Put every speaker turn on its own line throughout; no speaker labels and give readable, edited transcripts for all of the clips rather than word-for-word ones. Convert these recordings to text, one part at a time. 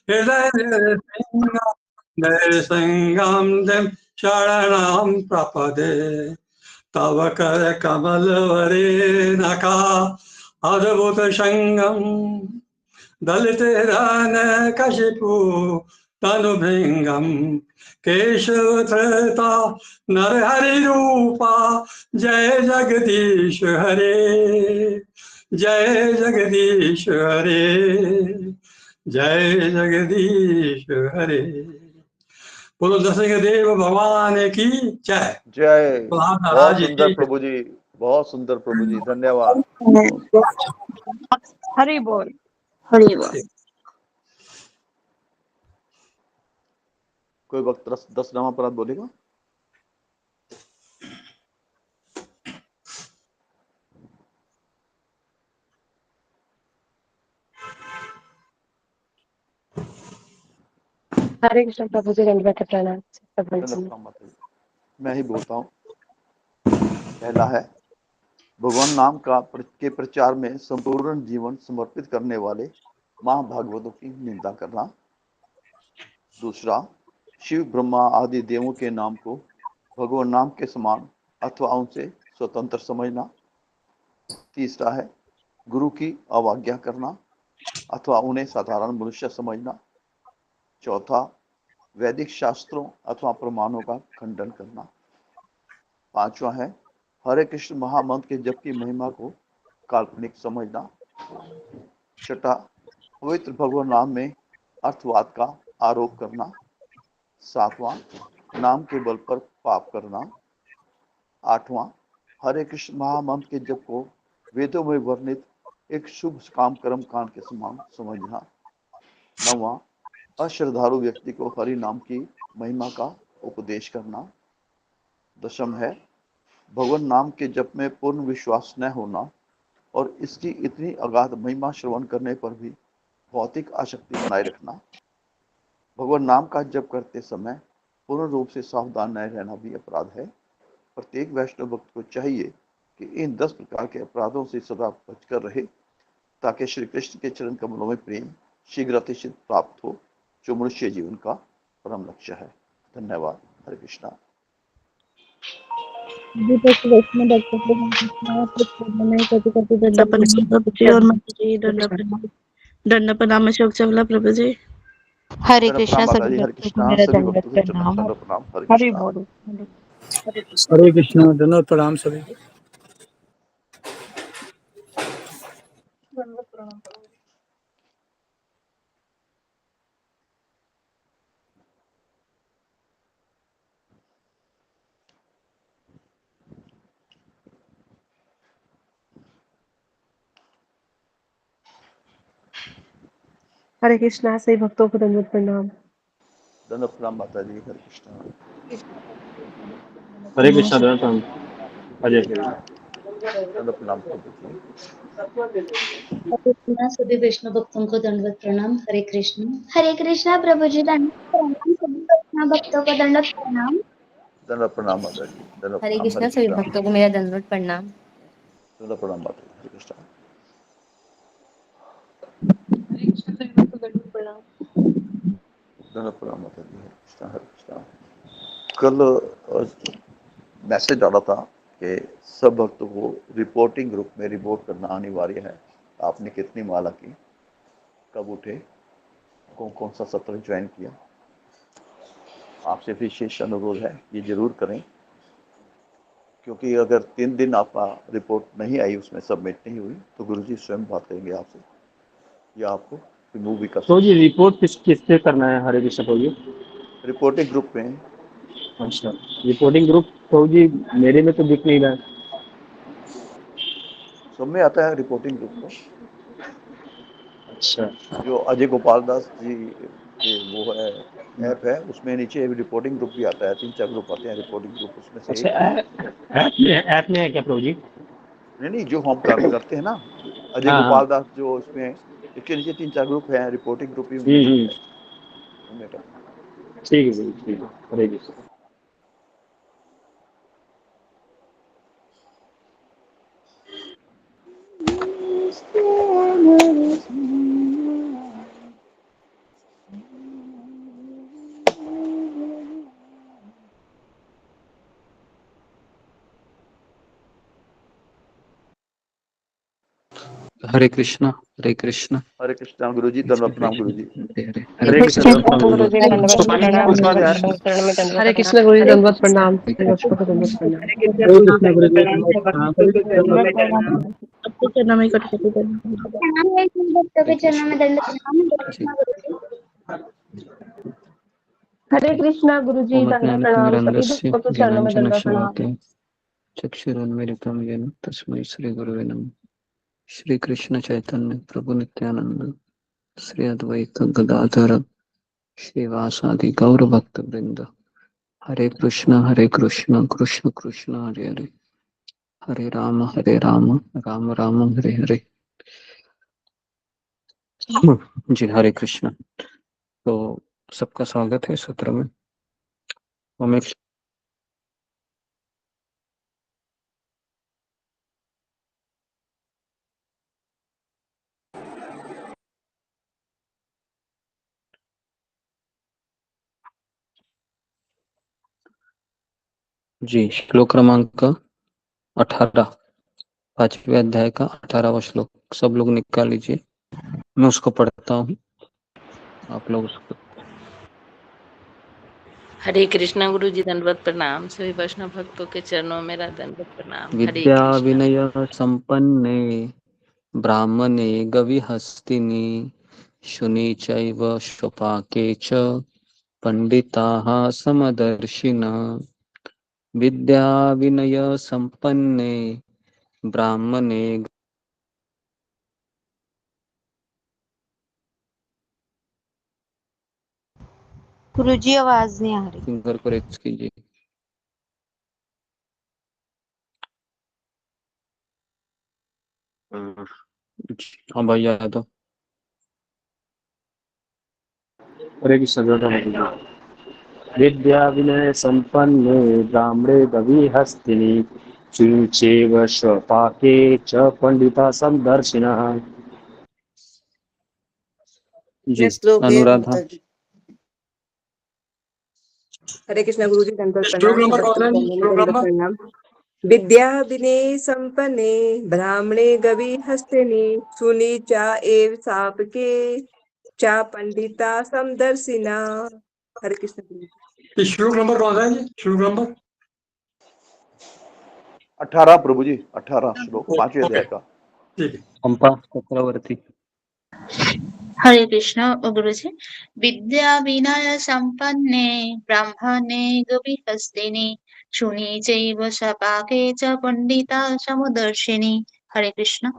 हृदय नृसिंहं दिं शरणं प्रपदे तव कर कमल वरे नका अद्भुत संगम दलित हृदय कशिपु तनु भृंगम केशव धृता नरहरि रूपा जय जगदीश हरे जय जगदीश हरे जय जगदीश हरे। बोलो दशरथ देव भगवान की जय।
जय।
प्रहलाद
बहुत
महाराज
सुंदर
की
प्रभु जी, बहुत सुंदर प्रभु जी, धन्यवाद।
हरि बोल, हरि बोल।
कोई वक्त 10 नाम अपराध बोलेगा?
हरे कृष्ण प्रभु जी, दंडवत प्रणाम।
मैं ही बोलता हूँ। पहला है, भगवान नाम के प्रचार में संपूर्ण जीवन समर्पित करने वाले महाभागवतों की निंदा करना। दूसरा, शिव ब्रह्मा आदि देवों के नाम को भगवान नाम के समान अथवा उनसे स्वतंत्र समझना। तीसरा है, गुरु की अवज्ञा करना अथवा उन्हें साधारण मनुष्य समझना। चौथा, वैदिक शास्त्रों अथवा प्रमाणों का खंडन करना। पांचवा है, हरे कृष्ण महामंत्र के जप की महिमा को काल्पनिक समझना। छठा, पवित्र भगवान नाम में अर्थवाद का आरोप करना। सातवां, नाम के बल पर पाप करना। आठवां, हरे कृष्ण महामंत्र के जप को वेदों में वर्णित एक शुभ काम कर्म कांड के समान समझना। नौवां, अश्रद्धालु व्यक्ति को हरि नाम की महिमा का उपदेश करना। दशम है, भगवान नाम के जप में पूर्ण विश्वास न होना और इसकी इतनी अगाध महिमा श्रवण करने पर भी भौतिक आसक्ति बनाए रखना। भगवान नाम का जप करते समय पूर्ण रूप से सावधान न रहना भी अपराध है। प्रत्येक वैष्णव भक्त को चाहिए कि इन 10 प्रकार के अपराधों से सदा बचकर रहे ताकि श्री कृष्ण के चरण कमलों में प्रेम शीघ्र अतिशीघ्र प्राप्त हो, जो मनुष्य जीवन का परम लक्ष्य है। धन्यवाद। हरे कृष्णा।
दंड प्रणाम अशोक चवला प्रभु जी।
हरे कृष्णा
माता
सभी
जी, हरे
भक्तों को
कृष्णा।
मेरा
सभी
दंडवत
भक्तों को
प्रणाम।
दंड प्रणाम। हरे
हरि
कृष्णा।
बोल।
हरे कृष्ण। दंडवत प्रणाम सभी को।
हरे कृष्णा सभी भक्तों को दंडवत प्रणाम।
दंड प्रणाम माता जी, हरे कृष्णा।
हरे कृष्णा। दंड प्रणाम। हरे
दंड प्रणाम प्रभु जी।
हरे कृष्णा सभी विष्णु भक्तों को दंडवत प्रणाम। हरे कृष्णा प्रभु जी, दंडवत प्रणाम। सभी कृष्णा भक्तों को दंडवत प्रणाम।
दंड प्रणाम माता जी। दंड
हरे
प्रणाम।
कृष्णा सभी भक्तों को मेरा दंडवत प्रणाम।
दंड प्रणाम माता जी, हरे कृष्णा।
हरे कृष्णा सभी भक्तों को दंडवत प्रणाम।
दंड प्रणाम माता जी, हरे कृष्णा। हरे कृष्णा। कल मैसेज डाला था कि सब भक्तों को रिपोर्टिंग ग्रुप में रिपोर्ट करना अनिवार्य है। आपने कितनी माला की, कब उठे, कौन कौन सा सत्र ज्वाइन किया, आपसे विशेष अनुरोध है ये जरूर करें, क्योंकि अगर 3 दिन आपका रिपोर्ट नहीं आई, उसमें सबमिट नहीं हुई, तो गुरुजी स्वयं बात करेंगे आपसे या आपको रिमूव भी कर
तो
सकते
जी रिपोर्ट किससे करना है? हरे कृष्ण प्रभु जी।
रिपोर्टिंग ग्रुप में।
अच्छा, रिपोर्टिंग ग्रुप प्रभु जी मेरे में तो दिख नहीं रहा है।
सब में आता है रिपोर्टिंग ग्रुप को।
अच्छा,
जो अजय गोपाल दास जी के वो है ऐप है, उसमें नीचे रिपोर्टिंग ग्रुप भी आता है। 3-4 ग्रुप आते हैं, रिपोर्टिंग ग्रुप उसमें से
अच्छा
एक है।
ऐप में है क्या प्रभु जी?
नहीं, जो हम करते हैं ना, अजय
हाँ हाँ।
गोपाल दास जो उसमें, इसके नीचे 3-4 ग्रुप है, रिपोर्टिंग ग्रुप भी उनमें से एक है, उनमें करना।
ठीक है प्रभु, ठीक है। हरे कृष्ण।
हरे कृष्णा हरे कृष्णा
हरे कृष्णा गुरु जी, दंडवत प्रणाम गुरु जी।
हरे हरे
हरे
हरे
कृष्ण
कृष्णा
गुरु जी, दंडवत प्रणाम गुरु जी। हरे कृष्ण गुरु जी, दंडवत प्रणाम,
हरे
भक्तों को दंडवत प्रणाम।
हरे कृष्ण गुरु जी प्रणाम
आपके चरणों में कोटि कोटि दंडवत।
प्रणाम है भक्तों के चरणों में दंड प्रणाम। हरे कृष्णा गुरु जी।
हरे कृष्णा गुरु जी,
ओम
दंडवत प्रणाम, सभी
ज्ञानतिमिरन्धस्य
भक्तों के चरणों में
ज्ञानाञ्जन
दंडवत प्रणाम।
शलाकया चक्षुरुन्मीलितं येन तस्मै श्रीगुरवे नमः। श्री कृष्ण चैतन्य प्रभु नित्यानंद श्री अद्वैत गदाधर श्रीवासादि गौर भक्त वृंद। हरे कृष्ण कृष्ण कृष्ण हरे हरे, हरे राम राम राम हरे हरे। जी हरे कृष्ण। तो सबका स्वागत है सत्र में। हमें जी श्लोक क्रमांक 18, 5वें अध्याय का 18वां श्लोक सब लोग निकाल लीजिए, मैं उसको पढ़ता हूँ, आप लोग उसको।
हरे कृष्णा गुरु जी, दंडवत प्रणाम। सभी वैष्णव भक्तों के चरणों में मेरा दंडवत प्रणाम। हरे
विद्या
कृष्णा।
विनय संपन्ने ब्राह्मणे गविहस्तिनि शुनि चैव स्वपाके च पंडिताः समदर्शिनः। विद्या विनय संपन्ने ब्राह्मणे।
गुरुजी आवाज नहीं आ रही।
फिंगर को रेज कीजिए। हाँ भाई यादव।
हरे कृष्ण गुरु। विद्या विनय संपन्ने ब्राह्मणे गवि हस्तिनि शुचेव स्वपाके च पंडिता समदर्शिनः।
जी अनुराधा।
हरे कृष्ण गुरु जी, दंडवत
श्लोक
प्रणाम,
नंबर
भक्तों
कौन
के
है जी?
चरणों में
श्लोक
दंडवत
नंबर
प्रणाम। विद्या विनय संपन्ने ब्राह्मणे गवि हस्तिनि सुनी चा एव सापके चा पंडिता समदर्शिना। हरे कृष्ण गुरु जी।
ये श्लोक नंबर कौन है जी? श्लोक नंबर
18 प्रभु जी, 18 श्लोक, 5वें
ओके
अध्याय का।
ठीक है।
पंपा चक्रवर्ती।
हरे कृष्ण गुरु जी। विद्या विनय संपन्ने ब्राह्मणे गविहस्तिनि शुनि चैव स्वपाके च पंडिता समदर्शिनी। हरे कृष्ण।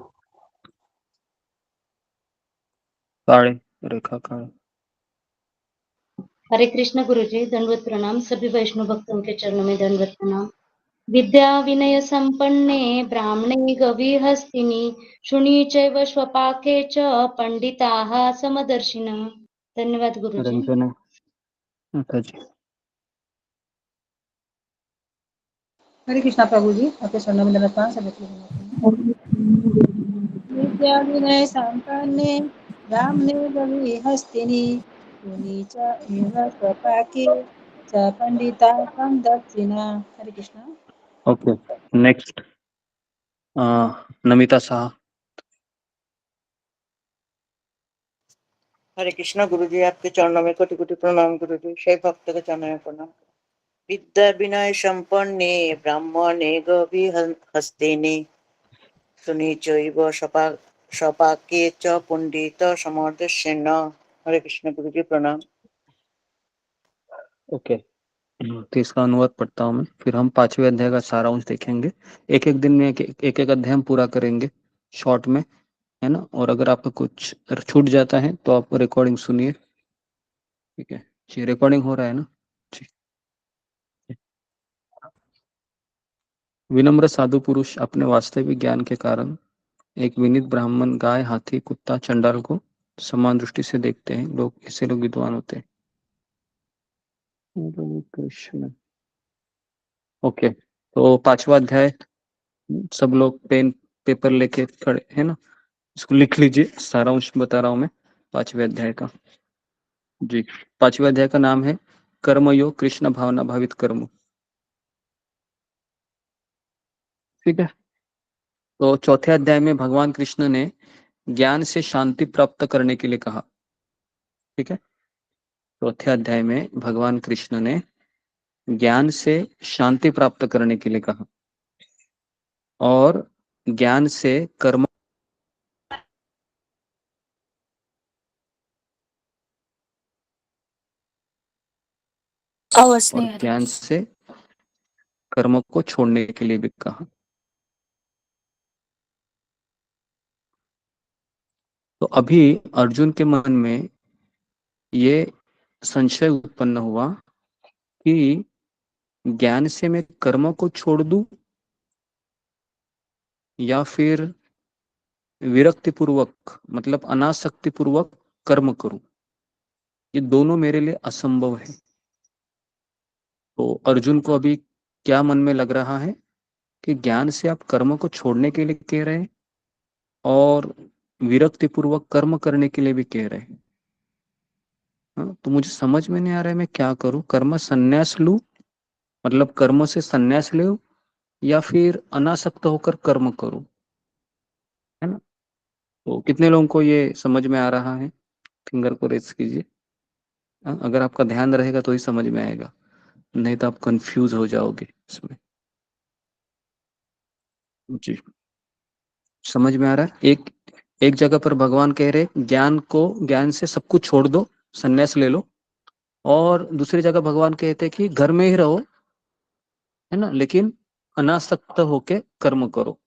काळे रेखा काळे।
हरे कृष्ण गुरु जी, दंडवत प्रणाम, सभी वैष्णव भक्तों के चरणों में दंडवत प्रणाम। विद्या विनय संपन्ने ब्राह्मणे गवि हस्तिनि शुनि चैव स्वपाके च पंडिताः समदर्शिनः। धन्यवाद गुरु जी।
रंजना माता जी।
हरे कृष्णा प्रभु जी, आपके चरणों में दंडवत प्रणाम। सभी विद्या विनय संपन्ने ब्राह्मणे गवि हस्तिनि शुनि च एव स्वपाके च पंडिता समदर्शिनः। हरे कृष्णा।
Okay next Namita Shah.
हरे कृष्णा गुरु जी, आपके चरणों में कोटि कोटि प्रणाम गुरु जी। शैव भक्त के चरणों में प्रणाम। विद्या विनय संपन्ने ब्राह्मणे गवि हस्तिनि शुनि चैव स्वपाके च पंडित समदर्शिन। हरे कृष्ण गुरु जी, प्रणाम।
ओके तो इसका अनुवाद पढ़ता हूँ मैं, फिर हम 5वें अध्याय का सारांश देखेंगे। एक एक दिन में एक एक अध्याय हम पूरा करेंगे शॉर्ट में, है ना। और अगर आपका कुछ छूट जाता है तो आप रिकॉर्डिंग सुनिए, ठीक है जी। रिकॉर्डिंग हो रहा है ना जी। विनम्र साधु पुरुष अपने वास्तविक ज्ञान के कारण एक विनीत ब्राह्मण गाय हाथी कुत्ता चंडाल को समान दृष्टि से देखते हैं। लोग इससे लोग विद्वान होते हैं। हरे कृष्ण। ओके तो 5वां अध्याय सब लोग पेन पेपर लेके खड़े है ना, इसको लिख लीजिए। सारांश बता रहा हूं मैं 5वें अध्याय का जी। 5वें अध्याय का नाम है कर्मयोग कृष्ण भावना भावित कर्म, ठीक है। तो चौथे अध्याय में भगवान कृष्ण ने ज्ञान से शांति प्राप्त करने के लिए कहा। ठीक है, चौथे अध्याय में भगवान कृष्ण ने ज्ञान से शांति प्राप्त करने के लिए कहा और ज्ञान से कर्म
आवाज
और
नहीं आ
ज्ञान
रही।
से कर्म को छोड़ने के लिए भी कहा। तो अभी अर्जुन के मन में ये संशय उत्पन्न हुआ कि ज्ञान से मैं कर्म को छोड़ दूं या फिर विरक्ति पूर्वक मतलब अनासक्ति पूर्वक कर्म करूं। ये दोनों मेरे लिए असंभव है। तो अर्जुन को अभी क्या मन में लग रहा है कि ज्ञान से आप कर्म को छोड़ने के लिए कह रहे हैं और विरक्ति पूर्वक कर्म करने के लिए भी कह रहे हैं। हाँ, तो मुझे समझ में नहीं आ रहा है मैं क्या करूं। कर्म संन्यास लूं मतलब कर्म से संन्यास ले या फिर अनासक्त होकर कर्म करूं, है ना। तो कितने लोगों को ये समझ में आ रहा है, फिंगर को रेस कीजिए। हाँ, अगर आपका ध्यान रहेगा तो ही समझ में आएगा, नहीं तो आप कंफ्यूज हो जाओगे इसमें। जी, समझ में आ रहा है। एक जगह पर भगवान कह रहे ज्ञान से सब कुछ छोड़ दो, संन्यास ले लो, और दूसरी जगह भगवान कहते कि घर में ही रहो, है ना, लेकिन अनासक्त होके कर्म करो।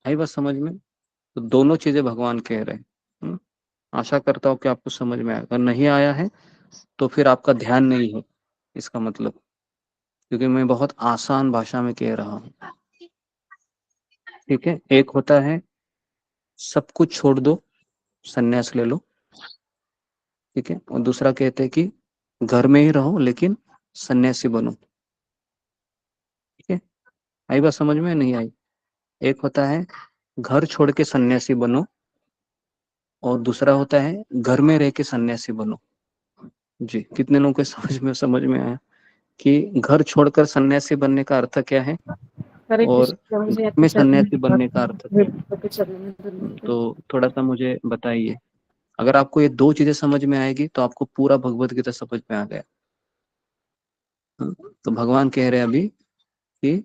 आई बात समझ में। तो दोनों चीजें भगवान कह रहे हैं। आशा करता हूँ कि आपको समझ में आया। अगर नहीं आया है तो फिर आपका ध्यान नहीं है इसका मतलब, क्योंकि मैं बहुत आसान भाषा में कह रहा हूँ। ठीक है, एक होता है सब कुछ छोड़ दो, संन्यास ले लो। ठीक है, और दूसरा कहते हैं कि घर में ही रहो लेकिन सन्यासी बनो। ठीक है, आई बात समझ में नहीं आई। एक होता है घर छोड़ के सन्यासी बनो और दूसरा होता है घर में रह के सन्यासी बनो। जी, कितने लोगों को समझ में आया कि घर छोड़कर सन्यासी बनने का अर्थ क्या है
हरे
और
कृष्ण मुझे
घर
आपके
में
चरणों
सन्यासी बनने का अर्थ क्या है।
आपके चरणों में धन्यवाद।
तो थोड़ा सा मुझे बताइए। अगर आपको ये दो चीजें समझ में आएगी तो आपको पूरा भगवत गीता समझ में आ गया। तो भगवान कह रहे हैं अभी कि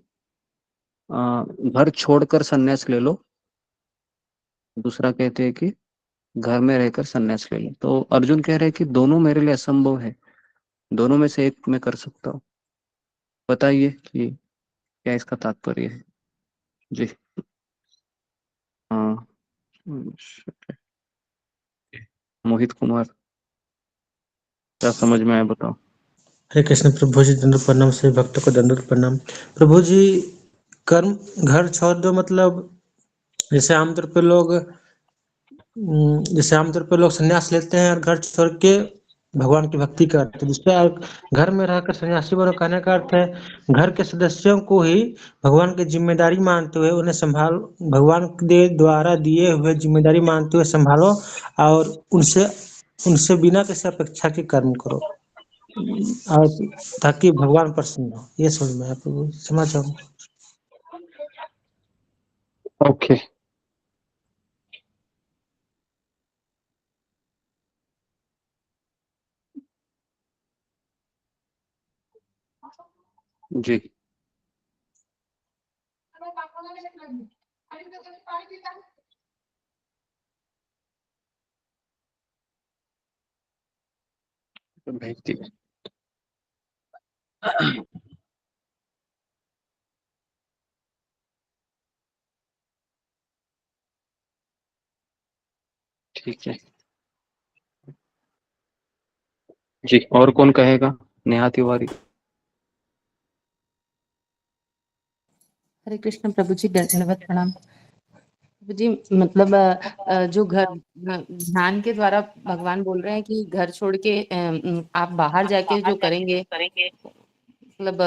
घर छोड़कर सन्यास ले लो, दूसरा कहते हैं कि घर में रहकर सन्यास ले लो। तो अर्जुन कह रहे हैं कि दोनों मेरे लिए असंभव है, दोनों में से एक मैं कर सकता हूँ। बताइए कि क्या इसका तात्पर्य है। जी हाँ, मोहित कुमार, क्या समझ में आया बताओ।
हरे कृष्ण प्रभु जी, दंडवत प्रणाम। सभी भक्तों को दंडवत प्रणाम। प्रभु जी, कर्म घर छोड़ दो मतलब जैसे आमतौर पे लोग संन्यास लेते हैं और घर छोड़ के भगवान की भक्ति करते हैं। जिससे घर में रहकर सन्यासी बनो कहने का अर्थ है घर के सदस्यों को ही भगवान की जिम्मेदारी मानते हुए उन्हें संभाल, भगवान के द्वारा दिए हुए जिम्मेदारी मानते हुए संभालो और उनसे बिना किसी अपेक्षा के कर्म करो और ताकि भगवान प्रसन्न हो। ये समझ में आया प्रभु, क्षमा चाहूंगा।
ओके, जी भेज दिया। ठीक है जी, और कौन कहेगा। नेहा तिवारी।
हरे कृष्ण प्रभु जी, दंडवत प्रणाम। प्रभु जी मतलब जो घर ध्यान के द्वारा भगवान बोल रहे हैं कि घर छोड़ के आप बाहर जाके जो करेंगे मतलब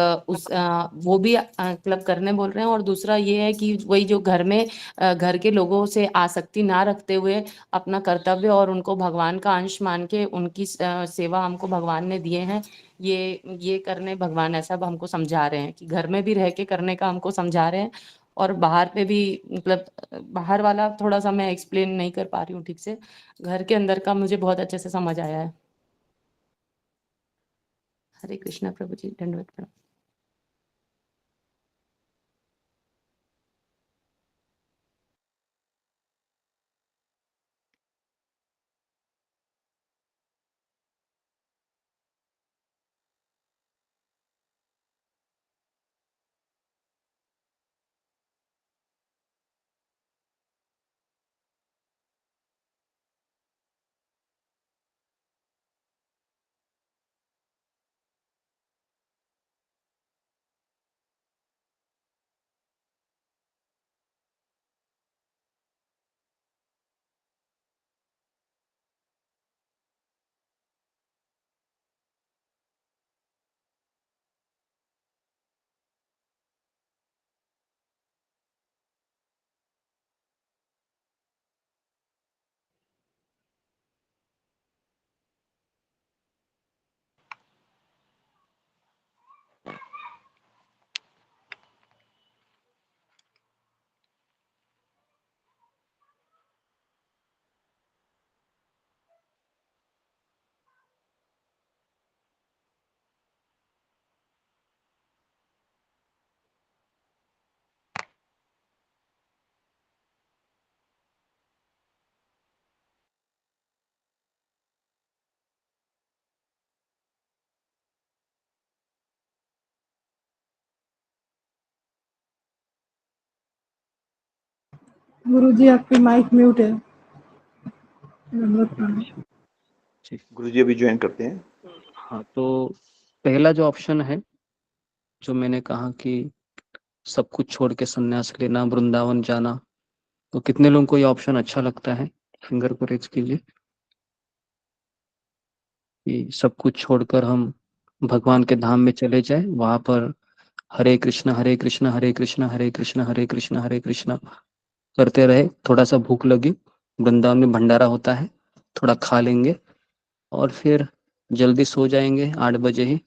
वो भी मतलब करने बोल रहे हैं। और दूसरा ये है कि वही जो घर में घर के लोगों से आसक्ति ना रखते हुए अपना कर्तव्य और उनको भगवान का अंश मान के उनकी सेवा हमको भगवान ने दिए हैं, ये करने भगवान ऐसा हमको समझा रहे हैं कि घर में भी रह के करने का हमको समझा रहे हैं और बाहर पे भी मतलब बाहर वाला थोड़ा सा मैं एक्सप्लेन नहीं कर पा रही हूँ ठीक से, घर के अंदर का मुझे बहुत अच्छे से समझ आया है। हरे कृष्णा प्रभु जी, दंडवत प्रणाम।
गुरु जी आपकी माइक म्यूट है। दंडवत प्रणाम।
गुरु जी अभी ज्वाइन करते हैं।
हाँ, तो पहला जो ऑप्शन है, जो मैंने कहा कि सब कुछ छोड़ के संन्यास लेना, वृंदावन जाना, तो कितने लोगों को ये ऑप्शन अच्छा लगता है? फिंगर को रेज कीजिए कि सब कुछ छोड़कर हम भगवान के धाम में चले जाए, वहां पर हरे कृष्ण हरे कृष्ण हरे कृष्ण हरे कृष्ण हरे कृष्ण हरे कृष्ण करते रहे। थोड़ा सा भूख लगी, वृंदावन में भंडारा होता है, थोड़ा खा लेंगे और फिर जल्दी सो जाएंगे 8 बजे ही,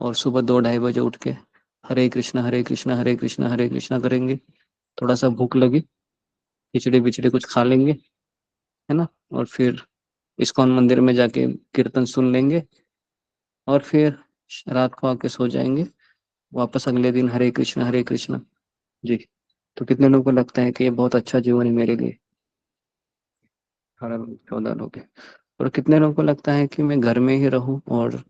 और सुबह 2-2:30 बजे उठ के हरे कृष्ण हरे कृष्ण हरे कृष्ण हरे कृष्ण करेंगे। थोड़ा सा भूख लगी, खिचड़ी बिचड़ी कुछ खा लेंगे, है ना, और फिर इस्कॉन मंदिर में जाके कीर्तन सुन लेंगे और फिर रात को आके सो जाएंगे, वापस अगले दिन हरे कृष्ण हरे कृष्ण। जी, तो कितने लोगों को लगता है कि ये बहुत अच्छा जीवन है मेरे लिए? 18 लोग 14 लोग हैं। और कितने लोगों को लगता है कि मैं घर में ही रहूं और,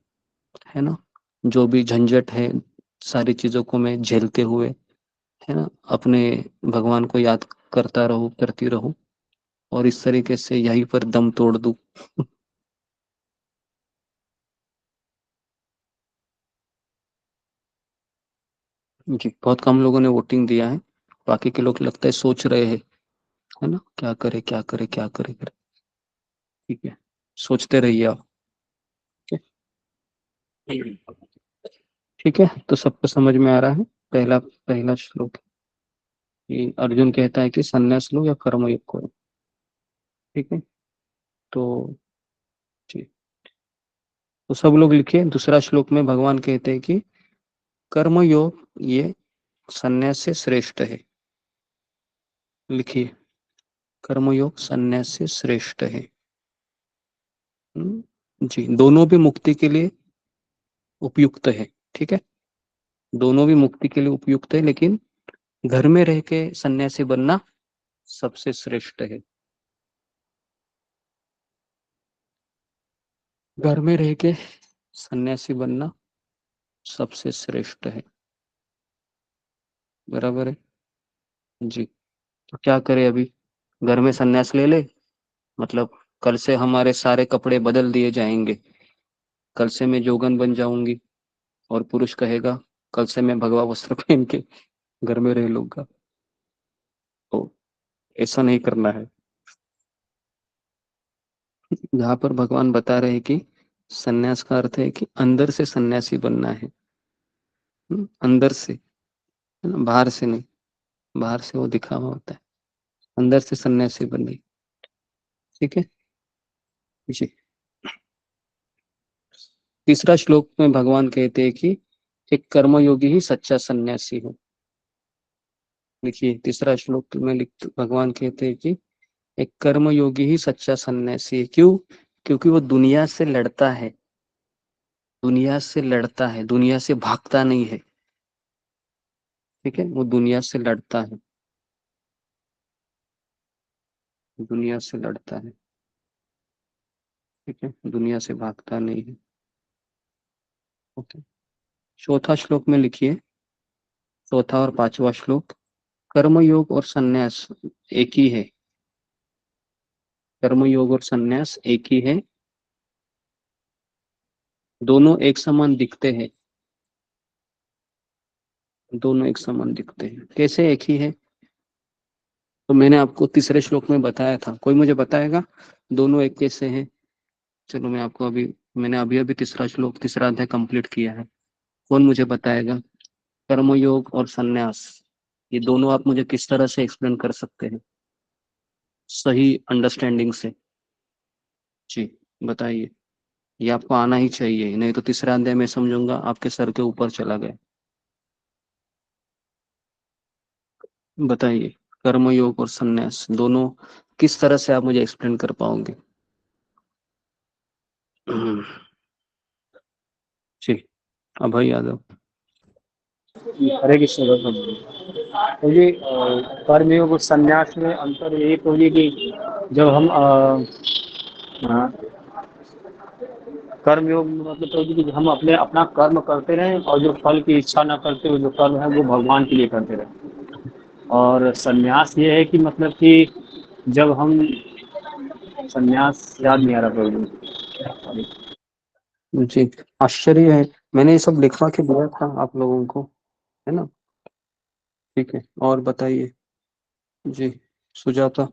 है ना, जो भी झंझट है सारी चीजों को मैं झेलते हुए, है ना, अपने भगवान को याद करता रहूं, करती रहूं और इस तरीके से यहीं पर दम तोड़ दूं। जी, बहुत कम लोगों ने वोटिंग दिया है, बाकी के लोग लगता है सोच रहे हैं, है ना, क्या करे क्या करे क्या करे करे। ठीक है, सोचते रहिए आप। ठीक है, तो सबको समझ में आ रहा है? पहला पहला श्लोक कि अर्जुन कहता है कि संन्यास लो या कर्मयोग करो। ठीक है, तो ठीक, तो सब लोग लिखिए। दूसरा श्लोक में भगवान कहते हैं कि कर्मयोग ये संन्यास से श्रेष्ठ है। लिखिए, कर्मयोग संन्यास से श्रेष्ठ है। जी, दोनों भी मुक्ति के लिए उपयुक्त है। ठीक है, दोनों भी मुक्ति के लिए उपयुक्त है, लेकिन घर में रह के सन्यासी बनना सबसे श्रेष्ठ है। घर में रह के सन्यासी बनना सबसे श्रेष्ठ है। बराबर है जी। तो क्या करें अभी? घर में सन्यास ले ले, मतलब कल से हमारे सारे कपड़े बदल दिए जाएंगे। कल से मैं जोगन बन जाऊंगी और पुरुष कहेगा कल से मैं भगवा वस्त्र पहन के घर में रह लूंगा। तो ऐसा नहीं करना है। यहाँ पर भगवान बता रहे हैं कि सन्यास का अर्थ है कि अंदर से सन्यासी बनना है। अंदर से, है ना, बाहर से नहीं। बाहर से वो दिखावा होता है, अंदर से सन्यासी बनना। ठीक है जी। तीसरा श्लोक में भगवान कहते हैं कि एक कर्मयोगी ही सच्चा सन्यासी है। लिखिए तीसरा श्लोक में लिख भगवान कहते हैं कि एक कर्म योगी ही सच्चा सन्यासी है। क्यों? क्योंकि वो दुनिया से लड़ता है, दुनिया से लड़ता है, दुनिया से भागता नहीं है। ठीक है, वो दुनिया से लड़ता है, दुनिया से लड़ता है। ठीक है, दुनिया से भागता नहीं है। ओके, चौथा श्लोक में लिखिए, चौथा और पांचवा श्लोक, कर्मयोग और संन्यास एक ही है। कर्मयोग और संन्यास एक ही है, दोनों एक समान दिखते हैं, दोनों एक समान दिखते हैं। कैसे एक ही है? तो मैंने आपको तीसरे श्लोक में बताया था, कोई मुझे बताएगा दोनों एक कैसे हैं? चलो मैं आपको अभी, मैंने अभी अभी तीसरा श्लोक, तीसरा अध्याय कंप्लीट किया है, कौन मुझे बताएगा? कर्मयोग और संन्यास, ये दोनों आप मुझे किस तरह से एक्सप्लेन कर सकते हैं सही अंडरस्टैंडिंग से? जी बताइए, ये आपको आना ही चाहिए, नहीं तो तीसरा अध्याय मैं समझूंगा आपके सर के ऊपर चला गया। बताइए, कर्मयोग और संन्यास दोनों किस तरह से आप मुझे एक्सप्लेन कर पाओगे? जी अभय यादव।
हरे कृष्ण भगवान। तो ये कर्मयोग और संन्यास में अंतर यही तो ये कि जब हम कर्मयोग में मतलब तो ये कि हम अपने अपना कर्म करते रहें और जो फल की इच्छा ना करते हुए जो कर्म है वो भगवान के लिए करते रहें। और संन्यास ये है कि मतलब कि जब हम संन्यास, याद नहीं आ रहा प्रभु
जी आश्चर्य है, मैंने ये सब लिखवा के दिया था आप लोगों को, है ना? ठीक है, और बताइए जी सुजाता।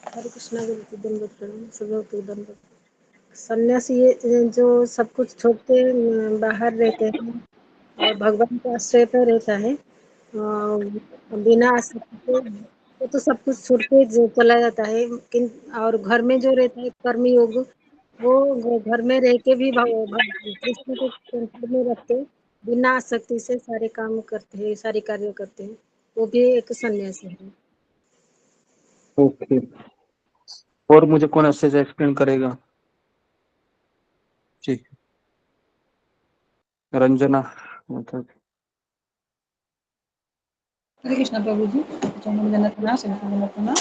हरे कृष्णा गुरु की दंडवत प्रणाम, सब की दंडवत। सन्यासी ये जो सब कुछ छोड़ के बाहर रहते हैं और भगवान के आश्रय पर रहता है, बिना आसक्ति के, वो तो सब कुछ छोड़ के चला जाता है। और घर में जो रहता है कर्मी योग, वो घर में रह के भी कृष्ण को कंट्रोल में रख के बिना आसक्ति से सारे काम करते हैं, सारे कार्य करते हैं, वो भी एक सन्यासी है।
ओके, और मुझे कौन अच्छे से एक्सप्लेन करेगा? जी रंजना मतलब।
हरे कृष्णा प्रभु जी, चरणों में दंडवत प्रणाम, सभी को दंडवत प्रणाम।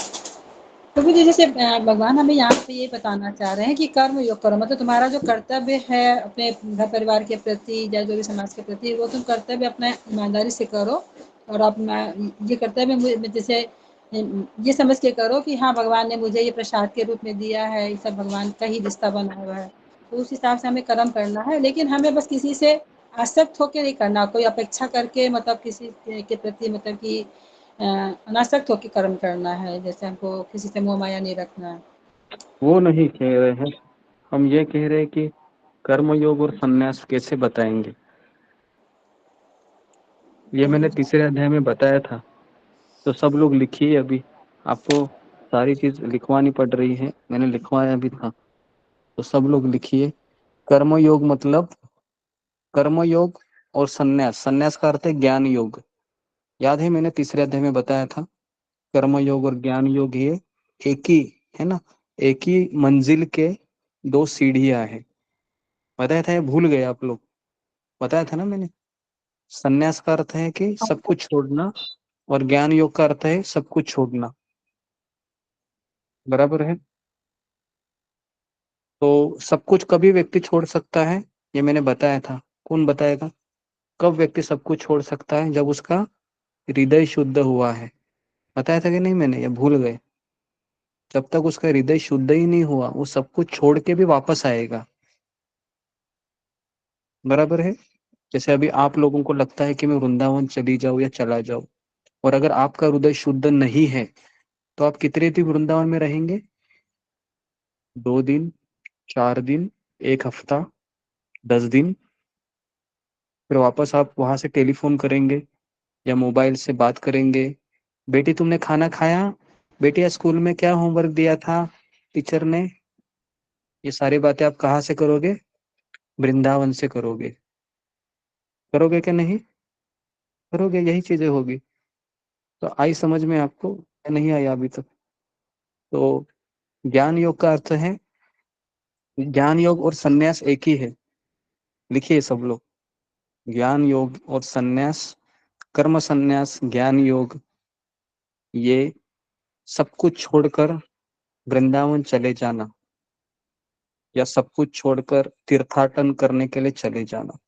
प्रभु जी जैसे भगवान हमें यहाँ पे ये बताना चाह रहे हैं कि कर्म योग करो, मतलब तुम्हारा जो कर्तव्य है अपने घर परिवार के प्रति या जो भी समाज के प्रति, वो तुम कर्तव्य अपना ईमानदारी से करो। और अपना ये कर्तव्य जैसे ये समझ के करो कि हाँ भगवान ने मुझे ये प्रसाद के रूप में दिया है, ये सब भगवान का ही रिश्ता बना हुआ है, तो उस हिसाब से हमें कर्म करना है। लेकिन हमें बस किसी से आसक्त होकर नहीं करना, कोई अपेक्षा करके मतलब किसी के प्रति मतलब कि अनासक्त होकर कर्म करना है, जैसे हमको किसी से मोह माया नहीं रखना है।
वो नहीं कह रहे हैं, हम ये कह रहे हैं कि कर्मयोग और संन्यास कैसे बताएंगे। ये मैंने तीसरे अध्याय में बताया था, तो सब लोग लिखिए, अभी आपको सारी चीज लिखवानी पड़ रही है, मैंने लिखवाया भी था, तो सब लोग लिखिए। कर्मयोग मतलब, कर्मयोग और संन्यास, संन्यास का अर्थ है ज्ञान योग। याद है मैंने तीसरे अध्याय में बताया था, कर्म योग और ज्ञान योग ये एक ही है ना, एक ही मंजिल के दो सीढ़ियां है। बताया था या भूल गए आप लोग? बताया था ना मैंने। संन्यास का अर्थ है कि सब कुछ छोड़ना, और ज्ञान योग का अर्थ है सब कुछ छोड़ना, बराबर है? तो सब कुछ कभी व्यक्ति छोड़ सकता है, ये मैंने बताया था, कौन बताएगा? कब व्यक्ति सब कुछ छोड़ सकता है? जब उसका हृदय शुद्ध हुआ है। बताया था कि नहीं मैंने, या भूल गए? जब तक उसका हृदय शुद्ध ही नहीं हुआ, वो सब कुछ छोड़ के भी वापस आएगा, बराबर है? जैसे अभी आप लोगों को लगता है कि मैं वृंदावन चली जाऊं या चला जाऊं, और अगर आपका हृदय शुद्ध नहीं है, तो आप कितने दिन वृंदावन में रहेंगे? 2 दिन, 4 दिन, 1 हफ्ता, 10 दिन, फिर वापस आप वहां से टेलीफोन करेंगे या मोबाइल से बात करेंगे, बेटी तुमने खाना खाया, बेटी आज स्कूल में क्या होमवर्क दिया था टीचर ने? ये सारी बातें आप कहाँ से करोगे? वृंदावन से करोगे। करोगे क्या नहीं? करोगे, यही चीजें होगी। तो आई समझ में आपको, नहीं आया अभी तक? तो ज्ञान योग का अर्थ है, ज्ञान योग और संन्यास एक ही है, लिखिए सब लोग। ज्ञान योग और संन्यास, कर्म संन्यास, ज्ञान योग, ये सब कुछ छोड़कर वृंदावन चले जाना, या सब कुछ छोड़कर तीर्थाटन करने के लिए चले जाना।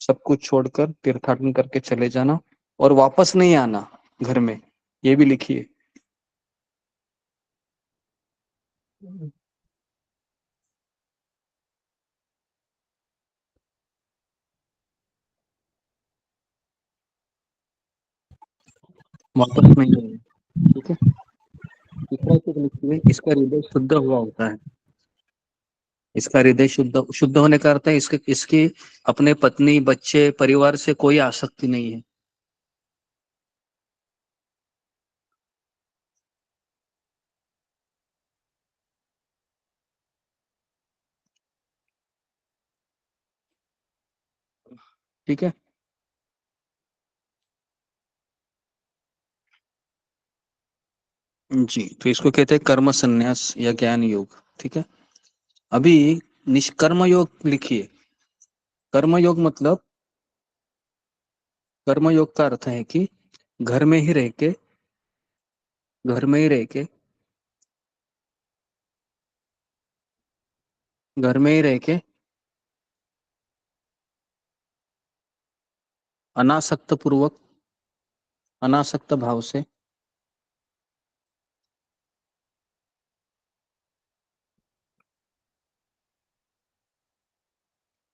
सब कुछ छोड़कर तीर्थाटन करके चले जाना और वापस नहीं आना घर में, ये भी लिखिए। वापस नहीं आना, ठीक है। तीसरा चीज लिखिए, इसका हृदय शुद्ध हुआ होता है। इसका हृदय शुद्ध शुद्ध होने का अर्थ है इसके इसकी अपने पत्नी, बच्चे, परिवार से कोई आसक्ति नहीं है। ठीक है। जी, तो इसको कहते हैं कर्म संन्यास या ज्ञान योग, ठीक है। अभी निष्कर्म योग लिखिए। कर्म योग मतलब, कर्म योग का अर्थ है कि घर में ही रह के, घर में ही रह के, घर में ही रह के अनासक्त पूर्वक, अनासक्त भाव से,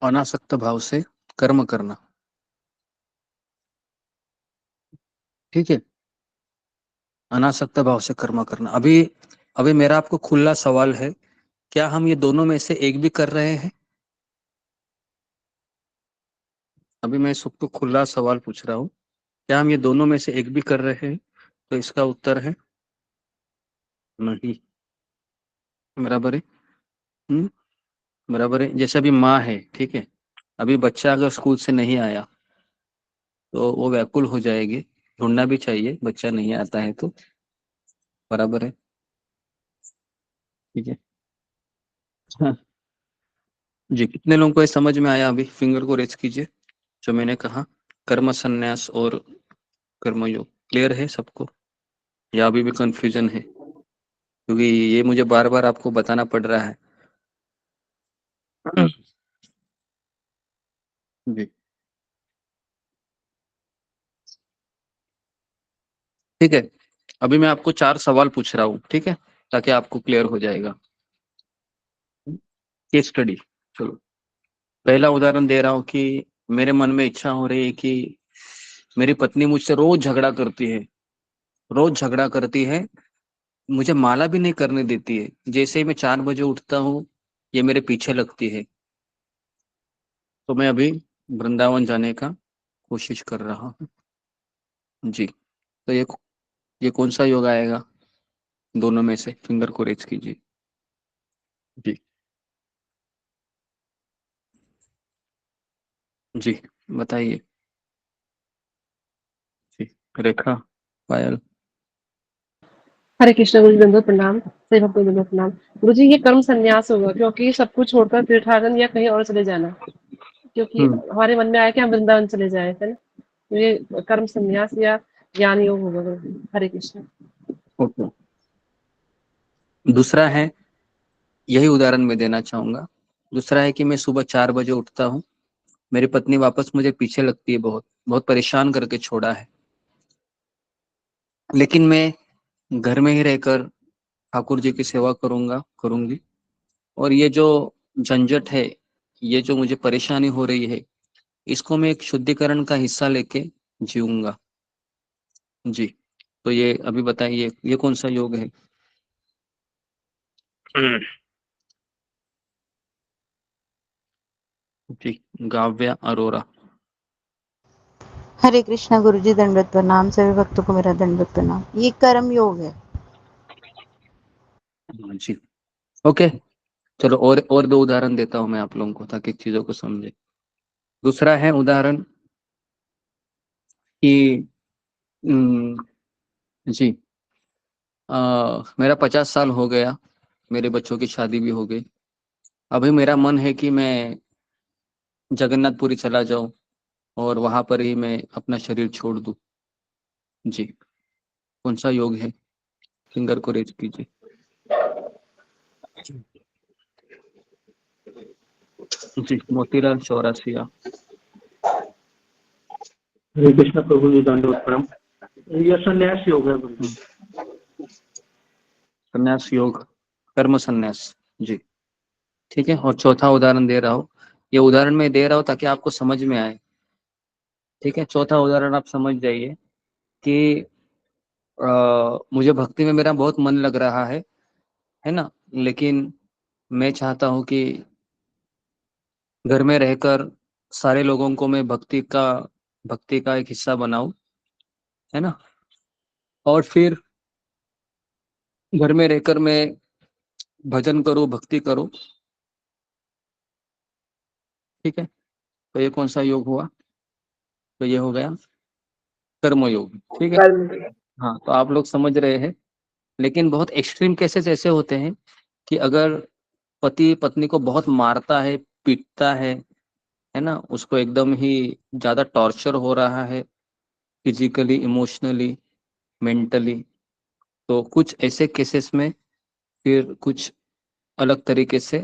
अनासक्त भाव से कर्म करना, ठीक है। अनासक्त भाव से कर्म करना। अभी अभी मेरा आपको खुला सवाल है, क्या हम ये दोनों में से एक भी कर रहे हैं? अभी मैं सबको खुला सवाल पूछ रहा हूँ, क्या हम ये दोनों में से एक भी कर रहे हैं? तो इसका उत्तर है नहीं। बराबर है। बराबर है। जैसे अभी माँ है, ठीक है, अभी बच्चा अगर स्कूल से नहीं आया तो वो व्याकुल हो जाएगी, ढूंढना भी चाहिए, बच्चा नहीं आता है तो। बराबर है, ठीक है। हाँ जी, कितने लोगों को ये समझ में आया? अभी फिंगर को रेज कीजिए। जो मैंने कहा, कर्म संन्यास और कर्मयोग क्लियर है सबको, या अभी भी कंफ्यूजन है? क्योंकि ये मुझे बार बार आपको बताना पड़ रहा है। जी, ठीक है। अभी मैं आपको 4 सवाल पूछ रहा हूँ, ठीक है, ताकि आपको क्लियर हो जाएगा। Case study. चलो, पहला उदाहरण दे रहा हूँ कि मेरे मन में इच्छा हो रही है कि मेरी पत्नी मुझसे रोज झगड़ा करती है, रोज झगड़ा करती है, मुझे माला भी नहीं करने देती है। जैसे ही मैं 4 बजे उठता हूँ, ये मेरे पीछे लगती है। तो मैं अभी वृंदावन जाने का कोशिश कर रहा हूँ। जी, तो ये कौन सा योग आएगा दोनों में से? फिंगर को रेज कीजिए। जी जी, बताइए। जी, रेखा, पायल।
हरे कृष्ण गुरु जी, दंडवत प्रणाम। सभी भक्तों को दंडवत प्रणाम। गुरु जी, ये कर्म संन्यास होगा, क्योंकि सब कुछ छोड़कर तीर्थाटन या कहीं और चले जाना, क्योंकि हमारे मन में आया कि हम वृंदावन चले जाए, है ना। तो ये कर्म संन्यास या ज्ञान योग होगा गुरु जी। हरे कृष्ण।
ओके। दूसरा है, यही उदाहरण मैं देना चाहूंगा। दूसरा है कि मैं सुबह 4 बजे उठता हूँ, मेरी पत्नी वापस मुझे पीछे लगती है, बहुत बहुत परेशान करके छोड़ा है, लेकिन मैं घर में ही रहकर ठाकुर जी की सेवा करूंगी। और ये जो झंझट है, ये जो मुझे परेशानी हो रही है, इसको मैं एक शुद्धिकरण का हिस्सा लेके जीऊंगा। जी, तो ये अभी बताइए, ये कौन सा योग है? जी, गाव्या अरोरा।
हरे कृष्णा गुरु जी, दंडवत प्रणाम। सभी भक्तों को मेरा दंडवत प्रणाम। ये कर्म योग है।
हाँ जी, ओके। चलो, और 2 उदाहरण देता हूं मैं आप लोगों को, ताकि चीजों को समझे। दूसरा है उदाहरण, कि जी मेरा 50 साल हो गया, मेरे बच्चों की शादी भी हो गई। अभी मेरा मन है कि मैं जगन्नाथपुरी चला जाऊं और वहां पर ही मैं अपना शरीर छोड़ दूं। जी, कौन सा योग है? फिंगर को रेज कीजिए। जी, मोतीलाल चौरासिया।
हरे कृष्ण प्रभु जी, दंडवत प्रणाम। यह संन्यास योग है गुरु जी।
संन्यास योग, कर्म संन्यास। जी, ठीक है। और चौथा उदाहरण दे रहा हूँ, ये उदाहरण मैं दे रहा हूँ ताकि आपको समझ में आए। ठीक है, चौथा उदाहरण आप समझ जाइए कि मुझे भक्ति में मेरा बहुत मन लग रहा है ना, लेकिन मैं चाहता हूँ कि घर में रहकर सारे लोगों को मैं भक्ति का एक हिस्सा बनाऊं, है ना, और फिर घर में रहकर मैं भजन करूं, भक्ति करूं। ठीक है, तो ये कौन सा योग हुआ? तो ये हो गया कर्म योग। ठीक है, हाँ, तो आप लोग समझ रहे हैं। लेकिन बहुत एक्सट्रीम केसेस ऐसे होते हैं कि अगर पति पत्नी को बहुत मारता है, पीटता है ना, उसको एकदम ही ज्यादा टॉर्चर हो रहा है, फिजिकली, इमोशनली, मेंटली, तो कुछ ऐसे केसेस में फिर कुछ अलग तरीके से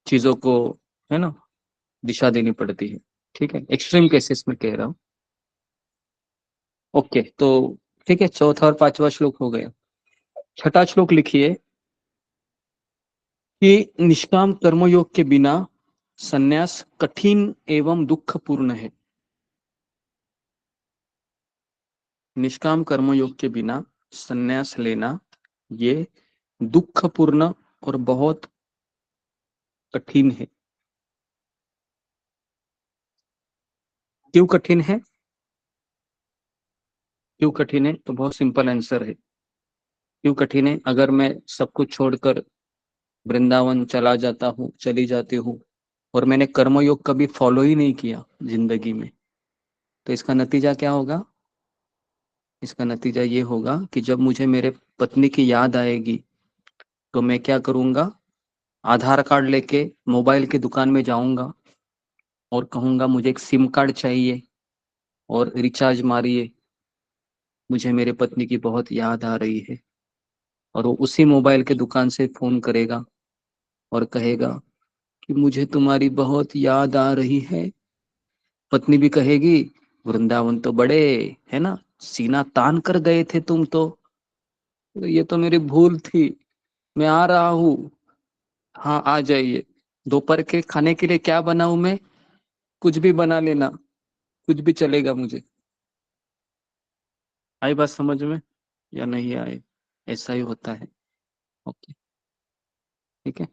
चीजों को, है ना, दिशा देनी पड़ती है। ठीक है, एक्सट्रीम केसेस में कह रहा हूँ। ओके, तो ठीक है, चौथा और पांचवा श्लोक हो गया। छठा श्लोक लिखिए कि निष्काम कर्मयोग के बिना संन्यास कठिन एवं दुखपूर्ण है। निष्काम कर्मयोग के बिना संन्यास लेना ये दुखपूर्ण और बहुत कठिन है। क्यों कठिन है? क्यों कठिन है? तो बहुत सिंपल आंसर है। क्यों कठिन है? अगर मैं सब कुछ छोड़कर वृंदावन चला जाता हूँ, चली जाती हूँ, और मैंने कर्मयोग कभी फॉलो ही नहीं किया जिंदगी में, तो इसका नतीजा क्या होगा? इसका नतीजा ये होगा कि जब मुझे मेरे पत्नी की याद आएगी तो मैं क्या करूंगा? आधार कार्ड लेके मोबाइल की दुकान में जाऊंगा और कहूंगा मुझे एक सिम कार्ड चाहिए और रिचार्ज मारिए, मुझे मेरे पत्नी की बहुत याद आ रही है। और वो उसी मोबाइल के दुकान से फोन करेगा और कहेगा कि मुझे तुम्हारी बहुत याद आ रही है। पत्नी भी कहेगी वृंदावन तो बड़े, है ना, सीना तान कर गए थे तुम तो ये तो मेरी भूल थी, मैं आ रहा हूँ। हाँ, आ जाइए। दोपहर के खाने के लिए क्या बनाऊं मैं? कुछ भी बना लेना, कुछ भी चलेगा मुझे। आई बात समझ में या नहीं आए? ऐसा ही होता है। ओके, ठीक है।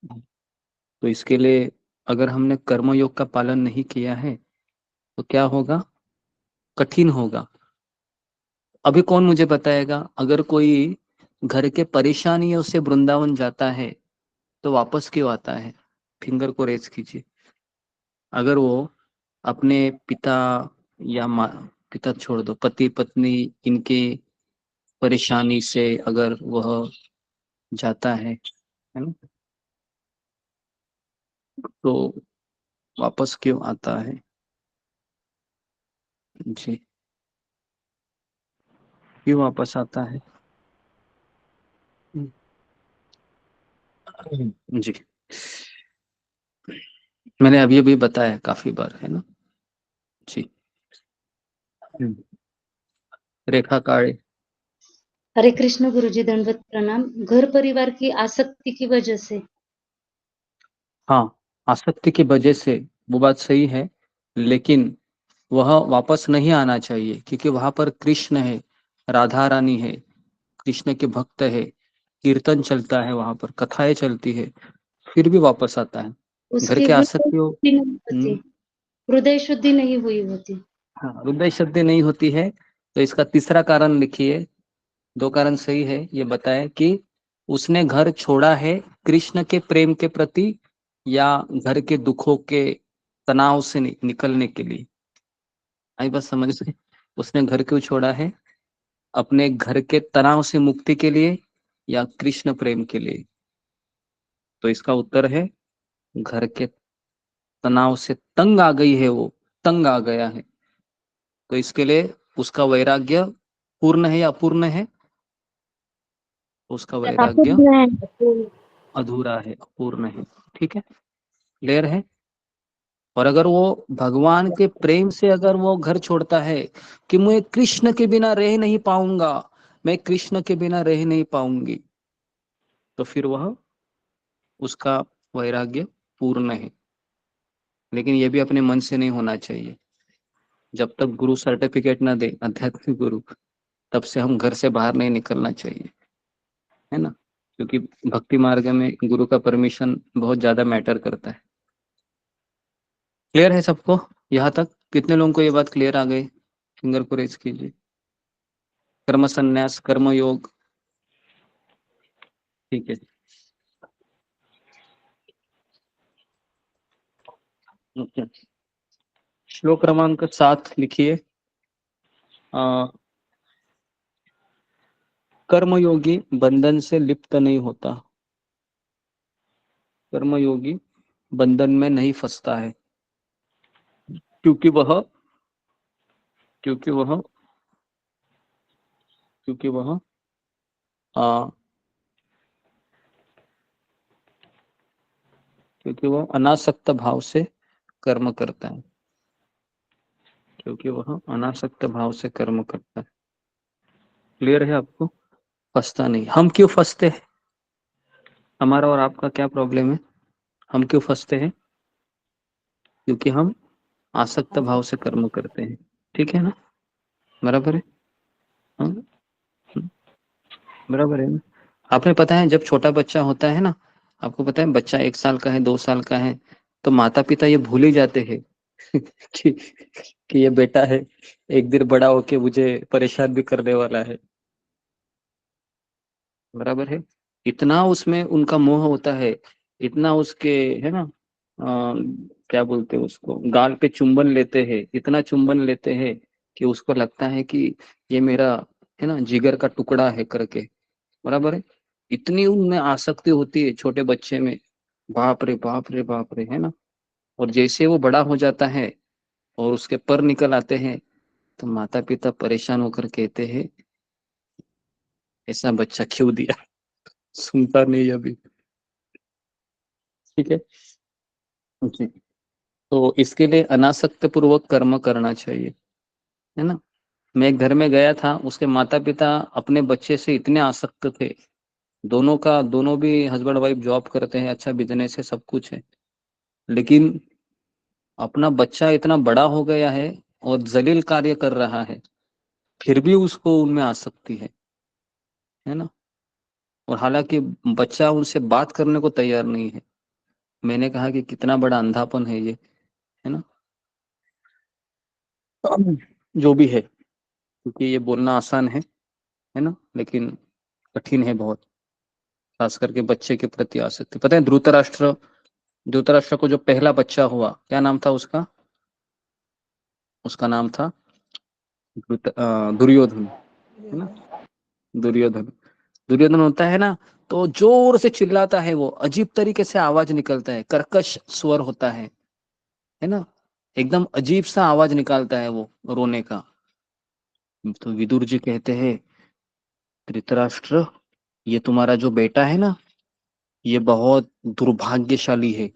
तो इसके लिए अगर हमने कर्मयोग का पालन नहीं किया है तो क्या होगा? कठिन होगा। अभी कौन मुझे बताएगा, अगर कोई घर के परेशानियों से वृंदावन जाता है तो वापस क्यों आता है? फिंगर को रेज कीजिए। अगर वो अपने पिता या माँ, पिता छोड़ दो, पति पत्नी, इनके परेशानी से अगर वह जाता है ना, तो वापस क्यों आता है? जी, क्यों वापस आता है? जी, मैंने अभी अभी बताया काफी बार, है ना। जी, रेखा काळे।
हरे कृष्ण गुरुजी, दंडवत प्रणाम। घर परिवार की आसक्ति की वजह से।
हाँ, आसक्ति की वजह से, वो बात सही है, लेकिन वह वापस नहीं आना चाहिए क्योंकि वहां पर कृष्ण है, राधा रानी है, कृष्ण के भक्त है, कीर्तन चलता है, वहां पर कथाएं चलती है, फिर भी वापस आता है। घर
उसकी
के
हृदय
आसक्ति हो।
शुद्धि नहीं होती, हृदय शुद्धि नहीं हुई होती।
हाँ, हृदय शुद्धि नहीं होती है। तो इसका तीसरा कारण लिखिए। दो कारण सही है, ये बताए कि उसने घर छोड़ा है कृष्ण के प्रेम के प्रति या घर के दुखों के तनाव से निकलने के लिए। आई बात समझ में? उसने घर क्यों छोड़ा है? अपने घर के तनाव से मुक्ति के लिए या कृष्ण प्रेम के लिए? तो इसका उत्तर है घर के तनाव से तंग आ गई है, वो तंग आ गया है, तो इसके लिए उसका वैराग्य पूर्ण है या अपूर्ण है? उसका वैराग्य अधूरा है, अपूर्ण है। ठीक है, क्लियर है? और अगर वो भगवान के प्रेम से अगर वो घर छोड़ता है कि मैं कृष्ण के बिना रह नहीं पाऊंगा, मैं कृष्ण के बिना रह नहीं पाऊंगी, तो फिर वह उसका वैराग्य पूर्ण है। लेकिन ये भी अपने मन से नहीं होना चाहिए। जब तक गुरु सर्टिफिकेट ना दे, आध्यात्मिक गुरु, तब से हम घर से बाहर नहीं निकलना चाहिए, है ना? क्योंकि भक्ति मार्ग में गुरु का परमिशन बहुत ज्यादा मैटर करता है। क्लियर है सबको? यहाँ तक कितने लोगों को ये बात क्लियर आ गई? फिंगर को रेज कीजिए। कर्म संन्यास, कर्म योग, ठीक है। ओके, श्लोक क्रमांक 7 लिखिए। कर्मयोगी बंधन से लिप्त नहीं होता, कर्मयोगी बंधन में नहीं फंसता है, क्योंकि वह क्योंकि वह क्योंकि वह आ, क्योंकि वह अनासक्त भाव से कर्म करता है, क्योंकि वह अनासक्त भाव से कर्म करता है। क्लियर है आपको? फंसता नहीं। हम क्यों फंसते हैं? हमारा और आपका क्या प्रॉब्लम है? हम क्यों फंसते हैं? क्योंकि हम आसक्त भाव से कर्म करते हैं। ठीक है ना? बराबर है? हाँ, बराबर है ना? आपने पता है जब छोटा बच्चा होता है ना, आपको पता है बच्चा 1 साल का है, 2 साल का है, तो माता पिता ये भूल ही जाते हैं कि कि ये बेटा है, एक दिन बड़ा होके मुझे परेशान भी करने वाला है। बराबर है? इतना उसमें उनका मोह होता है, इतना उसके, है ना, क्या बोलते हैं उसको, गाल पे चुंबन लेते हैं, इतना चुंबन लेते हैं कि उसको लगता है कि ये मेरा, है ना, जिगर का टुकड़ा है करके। बराबर है? इतनी उनमें आसक्ति होती है छोटे बच्चे में, बाप रे बाप रे बाप रे, है ना? और जैसे वो बड़ा हो जाता है और उसके पर निकल आते हैं, तो माता पिता परेशान होकर कहते हैं ऐसा बच्चा क्यों दिया। सुनता नहीं अभी। ठीक है जी। तो इसके लिए अनासक्त पूर्वक कर्म करना चाहिए, है ना? मैं एक घर में गया था, उसके माता पिता अपने बच्चे से इतने आसक्त थे, दोनों भी हस्बैंड वाइफ जॉब करते हैं, अच्छा बिजनेस है, सब कुछ है, लेकिन अपना बच्चा इतना बड़ा हो गया है और जलील कार्य कर रहा है, फिर भी उसको उनमें आसक्ति है ना? और हालांकि बच्चा उनसे बात करने को तैयार नहीं है। मैंने कहा कि कितना बड़ा अंधापन है ये, है ना? जो भी है, क्योंकि ये बोलना आसान है ना, लेकिन कठिन है बहुत, खास करके बच्चे के प्रति आसक्ति। पता है धृतराष्ट्र को जो पहला बच्चा हुआ, क्या नाम था उसका? उसका नाम था दुर्योधन, है ना? दुर्योधन। दुर्योधन होता है ना, तो जोर से चिल्लाता है, वो अजीब तरीके से आवाज निकलता है, कर्कश स्वर होता है ना? एकदम अजीब सा आवाज निकालता है वो, रोने का। तो विदुर जी कहते हैं, धृतराष्ट्र, ये तुम्हारा जो बेटा है ना, ये बहुत दुर्भाग्यशाली है,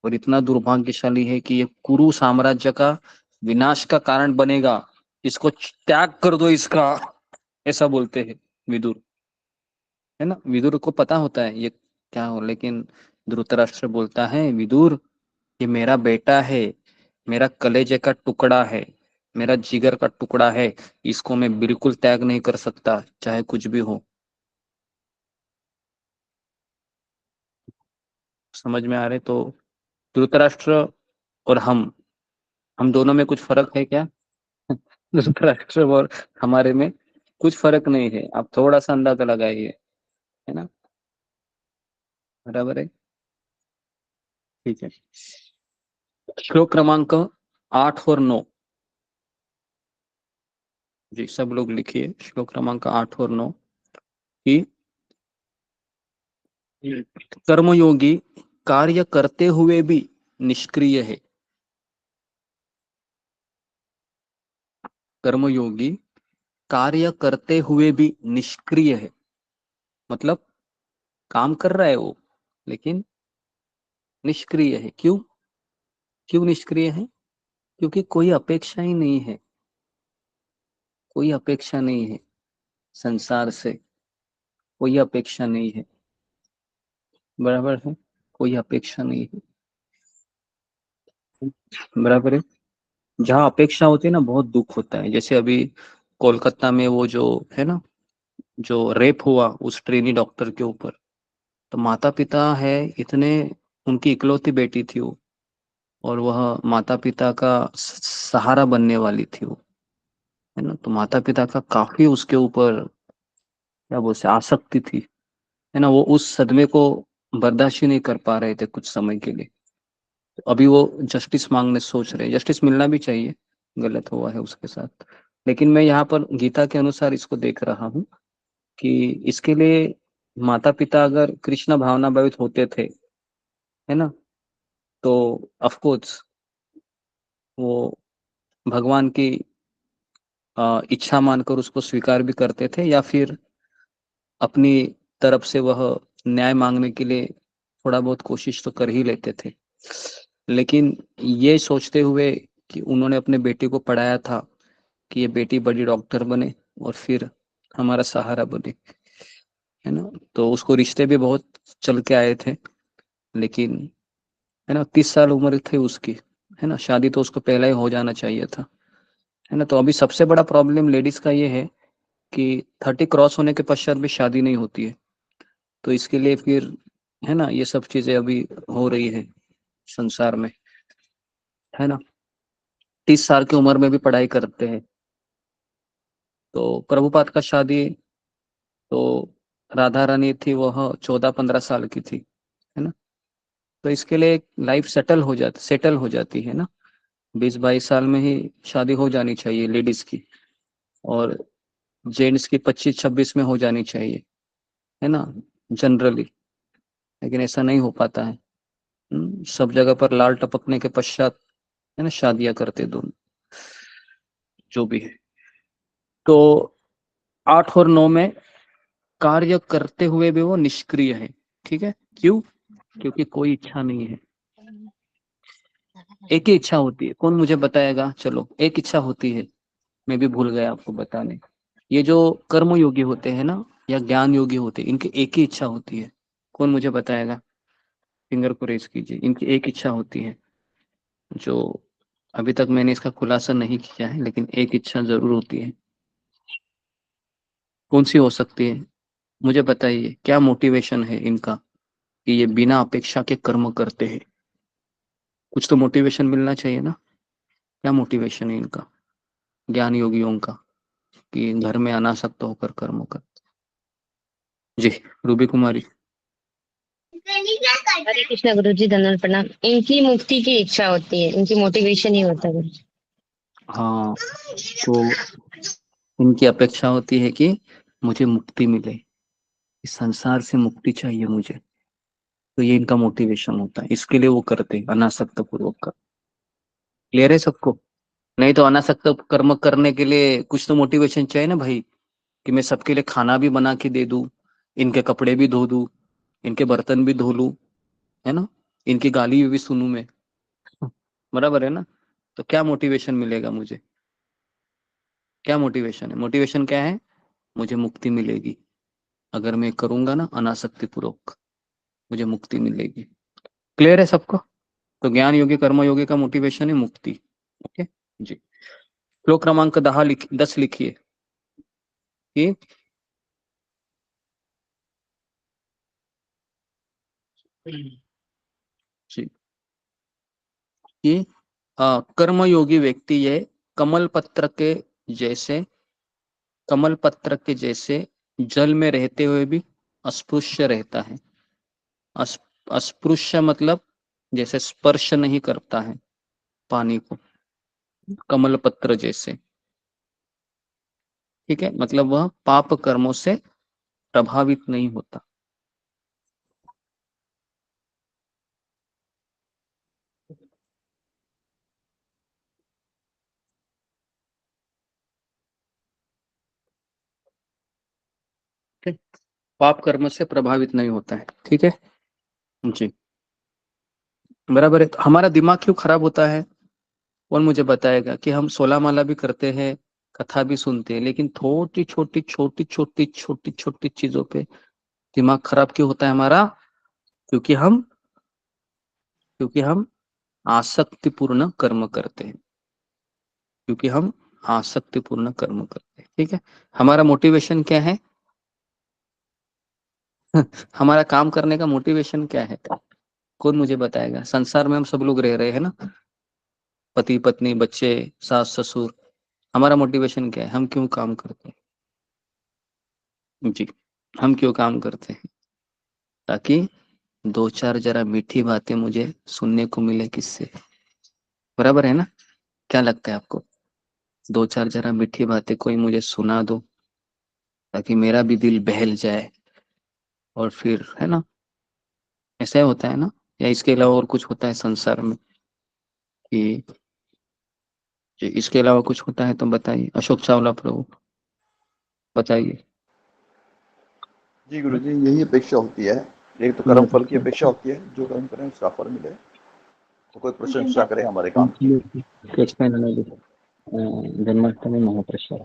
और इतना दुर्भाग्यशाली है कि ये कुरु साम्राज्य का विनाश का कारण बनेगा, इसको त्याग कर दो इसका, ऐसा बोलते हैं विदुर, है ना? विदुर को पता होता है ये क्या हो, लेकिन धृतराष्ट्र बोलता है, विदुर, ये मेरा बेटा है, मेरा कलेजे का टुकड़ा है, मेरा जिगर का टुकड़ा है, इसको मैं बिल्कुल त्याग नहीं कर सकता, चाहे कुछ भी हो। समझ में आ रहे? तो धृतराष्ट्र और हम दोनों में कुछ फर्क है क्या? धृतराष्ट्र और हमारे में कुछ फर्क नहीं है, आप थोड़ा सा अंदाजा लगाइए, है ना? बराबर है? ठीक है। श्लोक क्रमांक 8 और 9 जी, सब लोग लिखिए श्लोक क्रमांक 8 और 9 कि कर्मयोगी कार्य करते हुए भी निष्क्रिय है। कर्मयोगी कार्य करते हुए भी निष्क्रिय है, मतलब काम कर रहा है वो लेकिन निष्क्रिय है। क्यों? क्यों निष्क्रिय है? क्योंकि कोई अपेक्षा ही नहीं है, कोई अपेक्षा नहीं है संसार से, कोई अपेक्षा नहीं है, बराबर है, कोई अपेक्षा नहीं है, बराबर है। जहाँ अपेक्षा होती है ना, बहुत दुख होता है। जैसे अभी कोलकाता में वो जो है ना, जो रेप हुआ उस ट्रेनी डॉक्टर के ऊपर, तो माता पिता है इतने, उनकी इकलौती बेटी थी वो, और वह माता पिता का सहारा बनने वाली थी वो, है ना। तो माता पिता का काफी उसके ऊपर क्या बोलते आसक्ति थी, है ना। वो उस सदमे को बर्दाश्त ही नहीं कर पा रहे थे कुछ समय के लिए। तो अभी वो जस्टिस मांगने सोच रहे हैं, जस्टिस मिलना भी चाहिए, गलत हुआ है उसके साथ। लेकिन मैं यहाँ पर गीता के अनुसार इसको देख रहा हूँ कि इसके लिए माता पिता अगर कृष्ण भावना भावित होते थे, है ना, तो ऑफ कोर्स वो भगवान की इच्छा मानकर उसको स्वीकार भी करते थे, या फिर अपनी तरफ से वह न्याय मांगने के लिए थोड़ा बहुत कोशिश तो कर ही लेते थे। लेकिन ये सोचते हुए कि उन्होंने अपने बेटी को पढ़ाया था कि ये बेटी बड़ी डॉक्टर बने और फिर हमारा सहारा बने, है ना। तो उसको रिश्ते भी बहुत चल के आए थे, लेकिन है ना 30 साल उम्र थी उसकी, है ना, शादी तो उसको पहले ही हो जाना चाहिए था, है ना। तो अभी सबसे बड़ा प्रॉब्लम लेडीज का ये है कि 30 क्रॉस होने के पश्चात भी शादी नहीं होती है। तो इसके लिए फिर है ना ये सब चीजें अभी हो रही है संसार में, है ना। 30 साल की उम्र में भी पढ़ाई करते हैं। तो प्रभुपाद का शादी तो राधा रानी थी, वह 14-15 साल की थी, है ना। तो इसके लिए लाइफ सेटल हो जाती है ना। 20-22 साल में ही शादी हो जानी चाहिए लेडीज की, और जेंट्स की 25-26 में हो जानी चाहिए, है ना, जनरली। लेकिन ऐसा नहीं हो पाता है। सब जगह पर लाल टपकने के पश्चात है ना शादियां करते दोनों, जो भी है। तो 8 और 9 में कार्य करते हुए भी वो निष्क्रिय है, ठीक है। क्यों? क्योंकि कोई इच्छा नहीं है। एक ही इच्छा होती है, कौन मुझे बताएगा? चलो, एक इच्छा होती है, मैं भी भूल गया आपको बताने। ये जो कर्म योगी होते हैं ना, या ज्ञान योगी होते हैं, इनकी एक ही इच्छा होती है। कौन मुझे बताएगा? फिंगर को रेज कीजिए। इनकी एक इच्छा होती है, जो अभी तक मैंने इसका खुलासा नहीं किया है, लेकिन एक इच्छा जरूर होती है। कौन सी हो सकती है? मुझे बताइए, क्या मोटिवेशन है इनका कि ये बिना अपेक्षा के कर्म करते हैं? कुछ तो मोटिवेशन मिलना चाहिए ना। क्या मोटिवेशन है इनका, ज्ञान योगियों का, कि घर में अनासक्त होकर कर्म कर? जी, रूबी कुमारी।
हरे कृष्णा गुरु जी, धन्यवाद प्रणाम। इनकी मुक्ति की इच्छा होती है, इनकी मोटिवेशन ही होता है।
हाँ, तो इनकी अपेक्षा होती है कि मुझे मुक्ति मिले, इस संसार से मुक्ति चाहिए मुझे। तो ये इनका मोटिवेशन होता है, इसके लिए वो करते हैं अनासक्त पूर्वक का। क्लियर है सबको? नहीं तो अनासक्त कर्म करने के लिए कुछ तो मोटिवेशन चाहिए ना भाई, कि मैं सबके लिए खाना भी बना के दे दूं, इनके कपड़े भी धो दूं, इनके बर्तन भी धो लूं, है ना, इनकी गाली भी सुनूं मैं, बराबर है ना। तो क्या मोटिवेशन मिलेगा मुझे? क्या मोटिवेशन है? मोटिवेशन क्या है? मुझे मुक्ति मिलेगी अगर मैं करूंगा ना अनासक्ति पूर्वक, मुझे मुक्ति मिलेगी। क्लियर है सबको? तो ज्ञान योगी कर्म योगी का मोटिवेशन है मुक्ति। ओके जी। श्लोक क्रमांक 10 लिखिए कि जी, कि कर्मयोगी व्यक्ति ये कमल पत्र के जैसे कमल पत्र के जैसे जल में रहते हुए भी अस्पृश्य रहता है। अस्पृश्य मतलब जैसे स्पर्श नहीं करता है, पानी को, कमल पत्र जैसे। ठीक है, मतलब वह पाप कर्मों से प्रभावित नहीं होता। ठीक, पाप कर्म से प्रभावित नहीं होता है। ठीक है जी, बराबर है। तो हमारा दिमाग क्यों खराब होता है, कौन मुझे बताएगा? कि हम 16 माला भी करते हैं, कथा भी सुनते हैं, लेकिन छोटी छोटी चीजों पे दिमाग खराब क्यों होता है हमारा? क्योंकि हम आसक्तिपूर्ण कर्म करते हैं, क्योंकि हम आसक्तिपूर्ण कर्म करते हैं। ठीक है, हमारा मोटिवेशन क्या है? हमारा काम करने का मोटिवेशन क्या है, कौन मुझे बताएगा? संसार में हम सब लोग रह रहे हैं ना, पति पत्नी बच्चे सास ससुर, हमारा मोटिवेशन क्या है? हम क्यों काम करते हैं? जी, हम क्यों काम करते हैं? ताकि दो चार जरा मीठी बातें मुझे सुनने को मिले किससे, बराबर है ना? क्या लगता है आपको? दो चार जरा मीठी बातें कोई मुझे सुना दो, ताकि मेरा भी दिल बहल जाए, और फिर है ना, ऐसा ही होता है ना? या इसके अलावा और कुछ होता है संसार में कि जी, इसके अलावा कुछ होता है तो बताइए। अशोक चावला प्रभु बताइए।
जी गुरु जी, यही अपेक्षा होती है। एक तो कर्म फल की अपेक्षा होती है, जो कर्म करें उसका फल मिले, तो कोई प्रशंसा करे हमारे काम की।
जन्माष्टमी महाप्रसाद,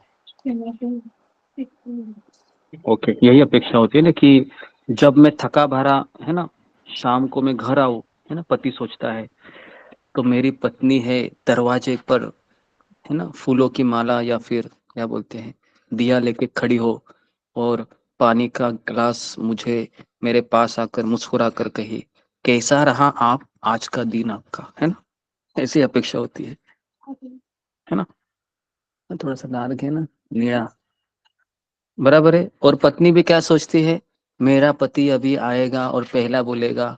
ओके, यही अपेक्षा होती है ना कि जब मैं थका भरा है ना, शाम को मैं घर आऊं, है ना, पति सोचता है तो मेरी पत्नी है दरवाजे पर, है ना, फूलों की माला या फिर क्या बोलते हैं, दिया लेके खड़ी हो, और पानी का ग्लास मुझे मेरे पास आकर मुस्कुरा कर कही, कैसा रहा आप आज का दिन आपका, है ना? ऐसी अपेक्षा होती है ना? थोड़ा सा डार्क है ना, नीला, बराबर है। और पत्नी भी क्या सोचती है? मेरा पति अभी आएगा और पहला बोलेगा,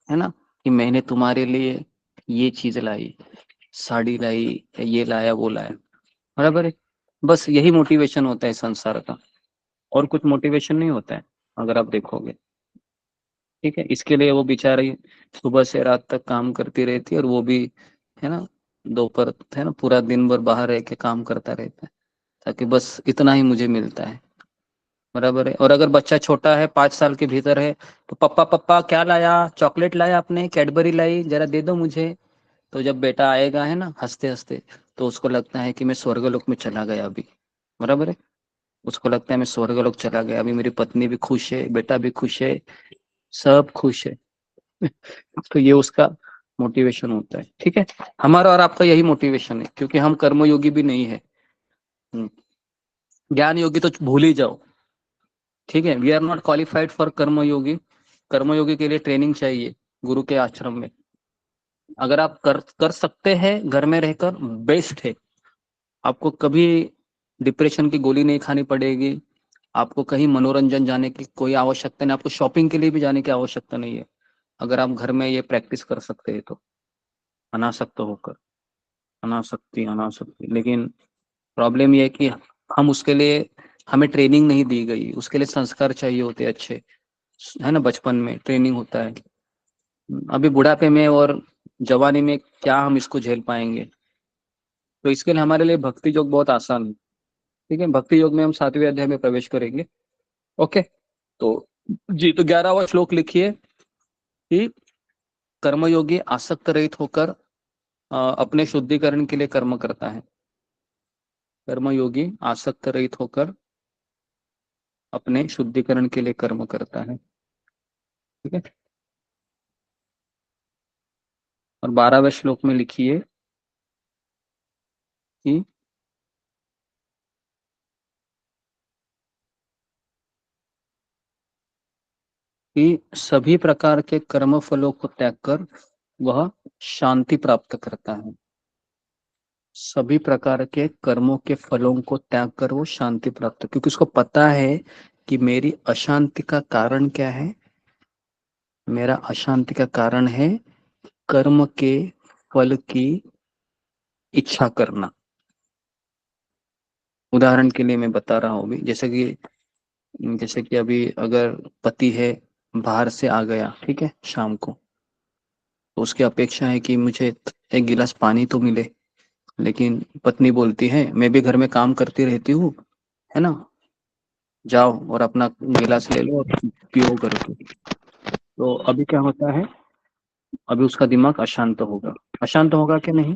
है ना, कि मैंने तुम्हारे लिए ये चीज लाई, साड़ी लाई, ये लाया वो लाया, बराबर है। बस यही मोटिवेशन होता है संसार का, और कुछ मोटिवेशन नहीं होता है अगर आप देखोगे। ठीक है, इसके लिए वो बेचारी सुबह से रात तक काम करती रहती है, और वो भी है ना दोपहर, है ना, पूरा दिन भर बाहर रह के काम करता रहता है, ताकि बस इतना ही मुझे मिलता है, बराबर है। और अगर बच्चा छोटा है, 5 साल के भीतर है, तो पप्पा पप्पा क्या लाया, चॉकलेट लाया आपने, कैडबरी लाई, जरा दे दो मुझे। तो जब बेटा आएगा है ना हंसते हंसते, तो उसको लगता है कि मैं स्वर्गलोक में चला गया अभी, बराबर है। उसको लगता है मैं स्वर्गलोक चला गया अभी, मेरी पत्नी भी खुश है, बेटा भी खुश है, सब खुश है। तो ये उसका मोटिवेशन होता है। ठीक है, हमारा और आपका यही मोटिवेशन है, क्योंकि हम कर्मयोगी भी नहीं है। ज्ञान योगी तो भूल ही जाओ। ठीक है, we are not qualified for karmayogi. कर्मयोगी के लिए ट्रेनिंग चाहिए गुरु के आश्रम में। अगर आप कर सकते हैं घर में रहकर, बेस्ट है। आपको कभी डिप्रेशन की गोली नहीं खानी पड़ेगी, आपको कहीं मनोरंजन जाने की कोई आवश्यकता नहीं, आपको शॉपिंग के लिए भी जाने की आवश्यकता नहीं है, अगर आप घर में ये प्रैक्टिस कर सकते हैं तो, अनासक्त होकर। अनासक्ति, लेकिन प्रॉब्लम ये है कि हम उसके लिए, हमें ट्रेनिंग नहीं दी गई, उसके लिए संस्कार चाहिए होते अच्छे, है ना, बचपन में ट्रेनिंग होता है। अभी बुढ़ापे में और जवानी में क्या हम इसको झेल पाएंगे? तो इसके लिए हमारे लिए भक्ति योग बहुत आसान है। ठीक है, भक्ति योग में हम 7वें अध्याय में प्रवेश करेंगे। ओके, तो जी, तो 11वां श्लोक लिखिए कि कर्मयोगी आसक्त रहित होकर अपने शुद्धिकरण के लिए कर्म करता है। कर्मयोगी आसक्त रहित होकर अपने शुद्धिकरण के लिए कर्म करता है। ठीक है, और 12वें श्लोक में लिखिए कि सभी प्रकार के कर्म फलों को त्याग कर वह शांति प्राप्त करता है। सभी प्रकार के कर्मों के फलों को त्याग कर वो शांति प्राप्त, क्योंकि उसको पता है कि मेरी अशांति का कारण क्या है। मेरा अशांति का कारण है कर्म के फल की इच्छा करना। उदाहरण के लिए मैं बता रहा हूँ अभी, जैसे कि अभी अगर पति है, बाहर से आ गया, ठीक है, शाम को, तो उसकी अपेक्षा है कि मुझे एक गिलास पानी तो मिले, लेकिन पत्नी बोलती है मैं भी घर में काम करती रहती हूँ, है ना, जाओ और अपना गिलास ले लो और पियो करके। तो अभी क्या होता है, अभी उसका दिमाग अशांत होगा। अशांत होगा कि नहीं?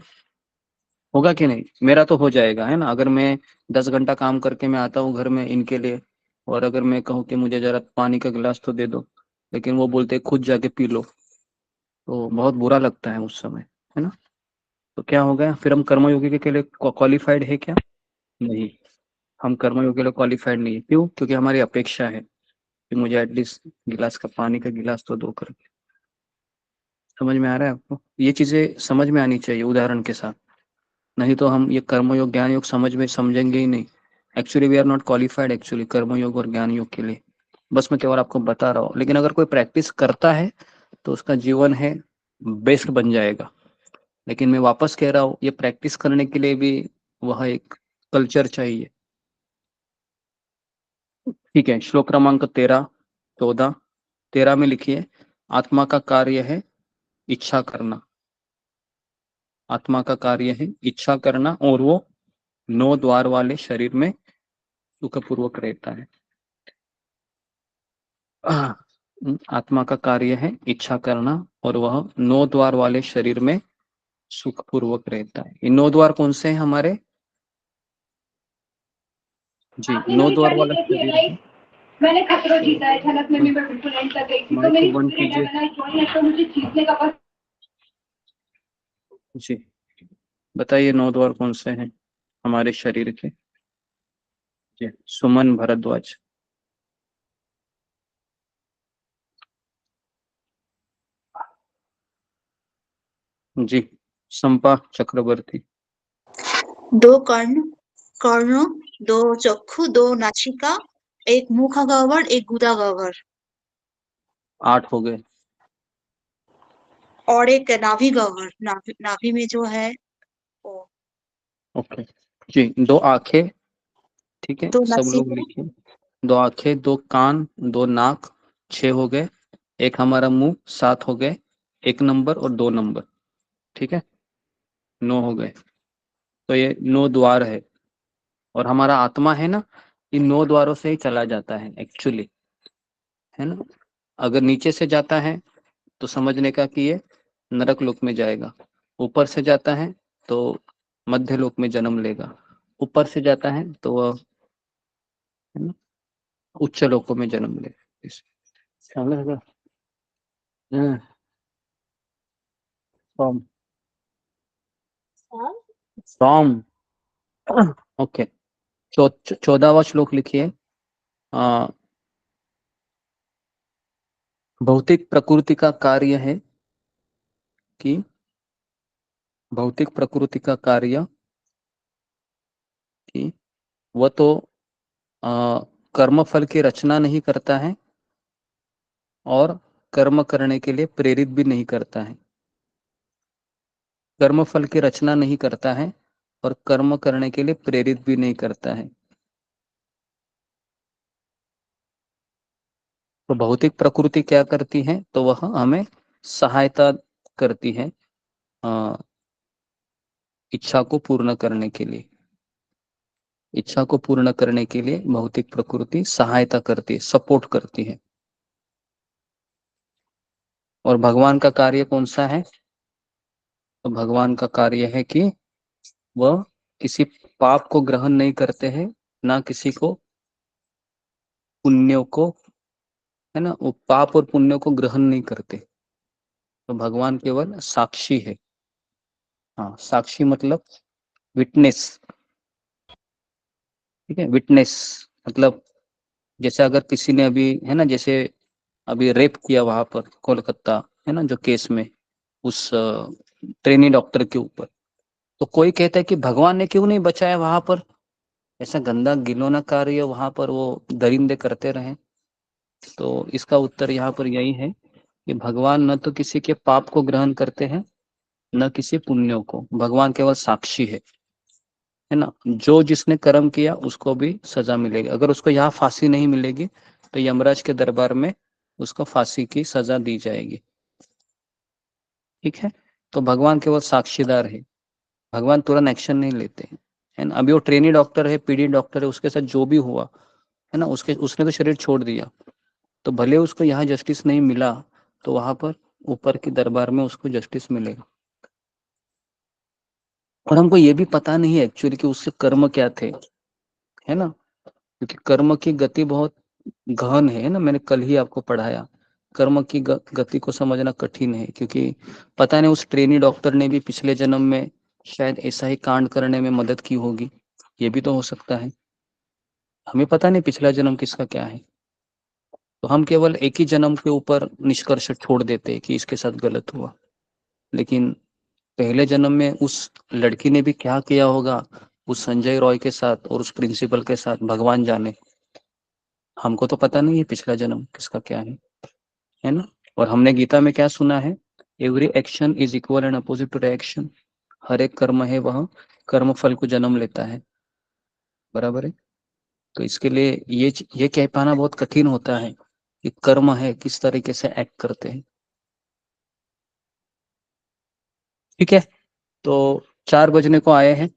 होगा कि नहीं? मेरा तो हो जाएगा, है ना। अगर मैं 10 घंटा काम करके मैं आता हूँ घर में इनके लिए, और अगर मैं कहूँ कि मुझे जरा पानी का गिलास तो दे दो, लेकिन वो बोलते खुद जाके पी लो, तो बहुत बुरा लगता है उस समय, है ना। तो क्या हो गया फिर, हम कर्मयोगी के लिए क्वालिफाइड है क्या? नहीं, हम कर्मयोगी के लिए क्वालिफाइड नहीं है। क्यों? क्योंकि हमारी अपेक्षा है कि मुझे एटलीस्ट गिलास का पानी का गिलास तो दो करके। समझ में आ रहा है आपको? ये चीजें समझ में आनी चाहिए उदाहरण के साथ, नहीं तो हम ये कर्मयोग ज्ञान योग समझेंगे ही नहीं। Actually we are not qualified actually कर्मयोग और ज्ञान योग के लिए। बस मैं केवल आपको बता रहा हूँ, लेकिन अगर कोई प्रैक्टिस करता है तो उसका जीवन है बेस्ट बन जाएगा। लेकिन मैं वापस कह रहा हूँ, ये प्रैक्टिस करने के लिए भी वह एक कल्चर चाहिए। ठीक है, श्लोक क्रमांक 13, 14, 13 में लिखिए, आत्मा का कार्य है इच्छा करना। आत्मा का कार्य है इच्छा करना, और वो 9 द्वार वाले शरीर में सुखपूर्वक रहता है। आत्मा का कार्य है इच्छा करना, और वह 9 द्वार वाले शरीर में सुखपूर्वक रहता है। ये 9 द्वार कौन से हैं हमारे? जी, 9 द्वार वाला शरीर है।
मैंने खतरों जीता है, झलक में भी मैं बिल्कुल एंड तक गई थी, तो
माइक
मेरी
को बंद
स्पिरिट
कीजिए।
अगर ज्वाइन है तो मुझे जीतने का बस।
जी, बताइए 9 द्वार कौन से हैं हमारे शरीर के? जी, सुमन भारद्वाज। जी, संपा चक्रवर्ती।
2 कर्ण, 2 चक्षु, 2 नासिका, 1 मुख गह्वर, 1 गुदा गह्वर
8 हो गए।
और 1 नाभि गह्वर। नाभि में जो है वो
ओके जी, 2 आंखें, ठीक है,
2
सब लोग
नासिका,
लिखिए। 2 आंखें, 2 कान, 2 नाक, 6 हो गए। 1 हमारा मुंह, 7 हो गए। 1 नंबर और 2 नंबर, ठीक है, 9 हो गए। तो ये 9 द्वार है, और हमारा आत्मा है ना, इन 9 द्वारों से ही चला जाता है एक्चुअली, है ना। अगर नीचे से जाता है तो समझने का कि ये नरक लोक में जाएगा, ऊपर से जाता है तो मध्य लोक में जन्म लेगा, ऊपर से जाता है तो वह, है ना, उच्च लोकों में जन्म लेगा। समझ गए? From from okay. 14वां श्लोक लिखिए। भौतिक प्रकृति का कार्य है कि भौतिक प्रकृति का कार्य कि वह तो कर्म फल की रचना नहीं करता है, और कर्म करने के लिए प्रेरित भी नहीं करता है। कर्म फल की रचना नहीं करता है और कर्म करने के लिए प्रेरित भी नहीं करता है। तो भौतिक प्रकृति क्या करती है? तो वह हमें सहायता करती है इच्छा को पूर्ण करने के लिए। इच्छा को पूर्ण करने के लिए भौतिक प्रकृति सहायता करती है, सपोर्ट करती है। और भगवान का कार्य कौन सा है? तो भगवान का कार्य है कि वह किसी पाप को ग्रहण नहीं करते हैं, ना किसी को पुण्यों को, है ना, वो पाप और पुण्यों को ग्रहण नहीं करते। तो भगवान केवल साक्षी है। हाँ, साक्षी मतलब विटनेस, ठीक है। विटनेस मतलब जैसे अगर किसी ने अभी, है ना, जैसे अभी रेप किया वहां पर कोलकाता, है ना, जो केस में उस ट्रेनी डॉक्टर के ऊपर, तो कोई कहता है कि भगवान ने क्यों नहीं बचाया वहां पर, ऐसा गंदा घिनौना कार्य वहां पर वो दरिंदे करते रहे। तो इसका उत्तर यहाँ पर यही है कि भगवान न तो किसी के पाप को ग्रहण करते हैं, न किसी पुण्यों को। भगवान केवल साक्षी है ना। जो जिसने कर्म किया उसको भी सजा मिलेगी। अगर उसको यहाँ फांसी नहीं मिलेगी तो यमराज के दरबार में उसको फांसी की सजा दी जाएगी। ठीक है, तो भगवान केवल साक्षीदार है, भगवान तुरंत एक्शन नहीं लेते हैं, है ना। अभी वो ट्रेनी डॉक्टर है, पीडी डॉक्टर है, उसके साथ जो भी हुआ है ना, उसने तो शरीर छोड़ दिया, तो भले उसको यहाँ जस्टिस नहीं मिला तो वहां पर ऊपर के दरबार में उसको जस्टिस मिलेगा। और हमको ये भी पता नहीं है एक्चुअली कि उसके कर्म क्या थे, है ना, क्योंकि कर्म की गति बहुत गहन है ना। मैंने कल ही आपको पढ़ाया, कर्म की गति को समझना कठिन है, क्योंकि पता नहीं उस ट्रेनी डॉक्टर ने भी पिछले जन्म में शायद ऐसा ही कांड करने में मदद की होगी, ये भी तो हो सकता है। हमें पता नहीं पिछला जन्म किसका क्या है, तो हम केवल एक ही जन्म के ऊपर निष्कर्ष छोड़ देते हैं कि इसके साथ गलत हुआ, लेकिन पहले जन्म में उस लड़की ने भी क्या किया होगा उस संजय रॉय के साथ और उस प्रिंसिपल के साथ, भगवान जाने। हमको तो पता नहीं है पिछला जन्म किसका क्या है ना। और हमने गीता में क्या सुना है, every action is equal and opposite to reaction. हर एक कर्म है वह कर्म फल को जन्म लेता है, बराबर है। तो इसके लिए ये कह पाना बहुत कठिन होता है कि कर्म है किस तरीके से एक्ट करते हैं। ठीक है, तो 4 बजने को आए हैं,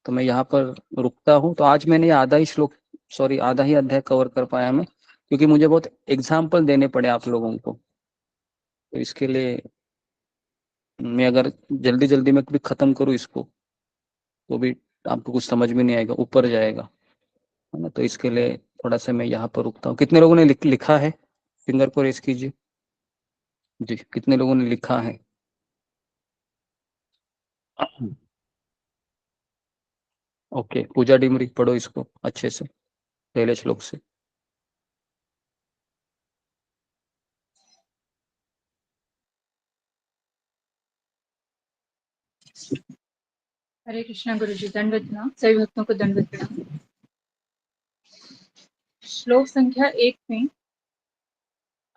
तो मैं यहाँ पर रुकता हूँ। तो आज मैंने आधा ही श्लोक, सॉरी आधा ही अध्याय कवर कर पाया मैं, क्योंकि मुझे बहुत एग्जाम्पल देने पड़े आप लोगों को। तो इसके लिए मैं अगर जल्दी जल्दी में भी खत्म करूँ इसको तो भी आपको कुछ समझ में नहीं आएगा, ऊपर जाएगा, है ना। तो इसके लिए थोड़ा सा मैं यहाँ पर रुकता हूँ। कितने लोगों ने लिखा है, फिंगर को रेस कीजिए जी। कितने लोगों ने लिखा है? ओके, पूजा डिमरी पढ़ो इसको अच्छे से पहले श्लोक से।
हरे कृष्णा गुरु जी, दंडवत प्रणाम। सभी भक्तों को दंडवत प्रणाम। श्लोक संख्या 1 में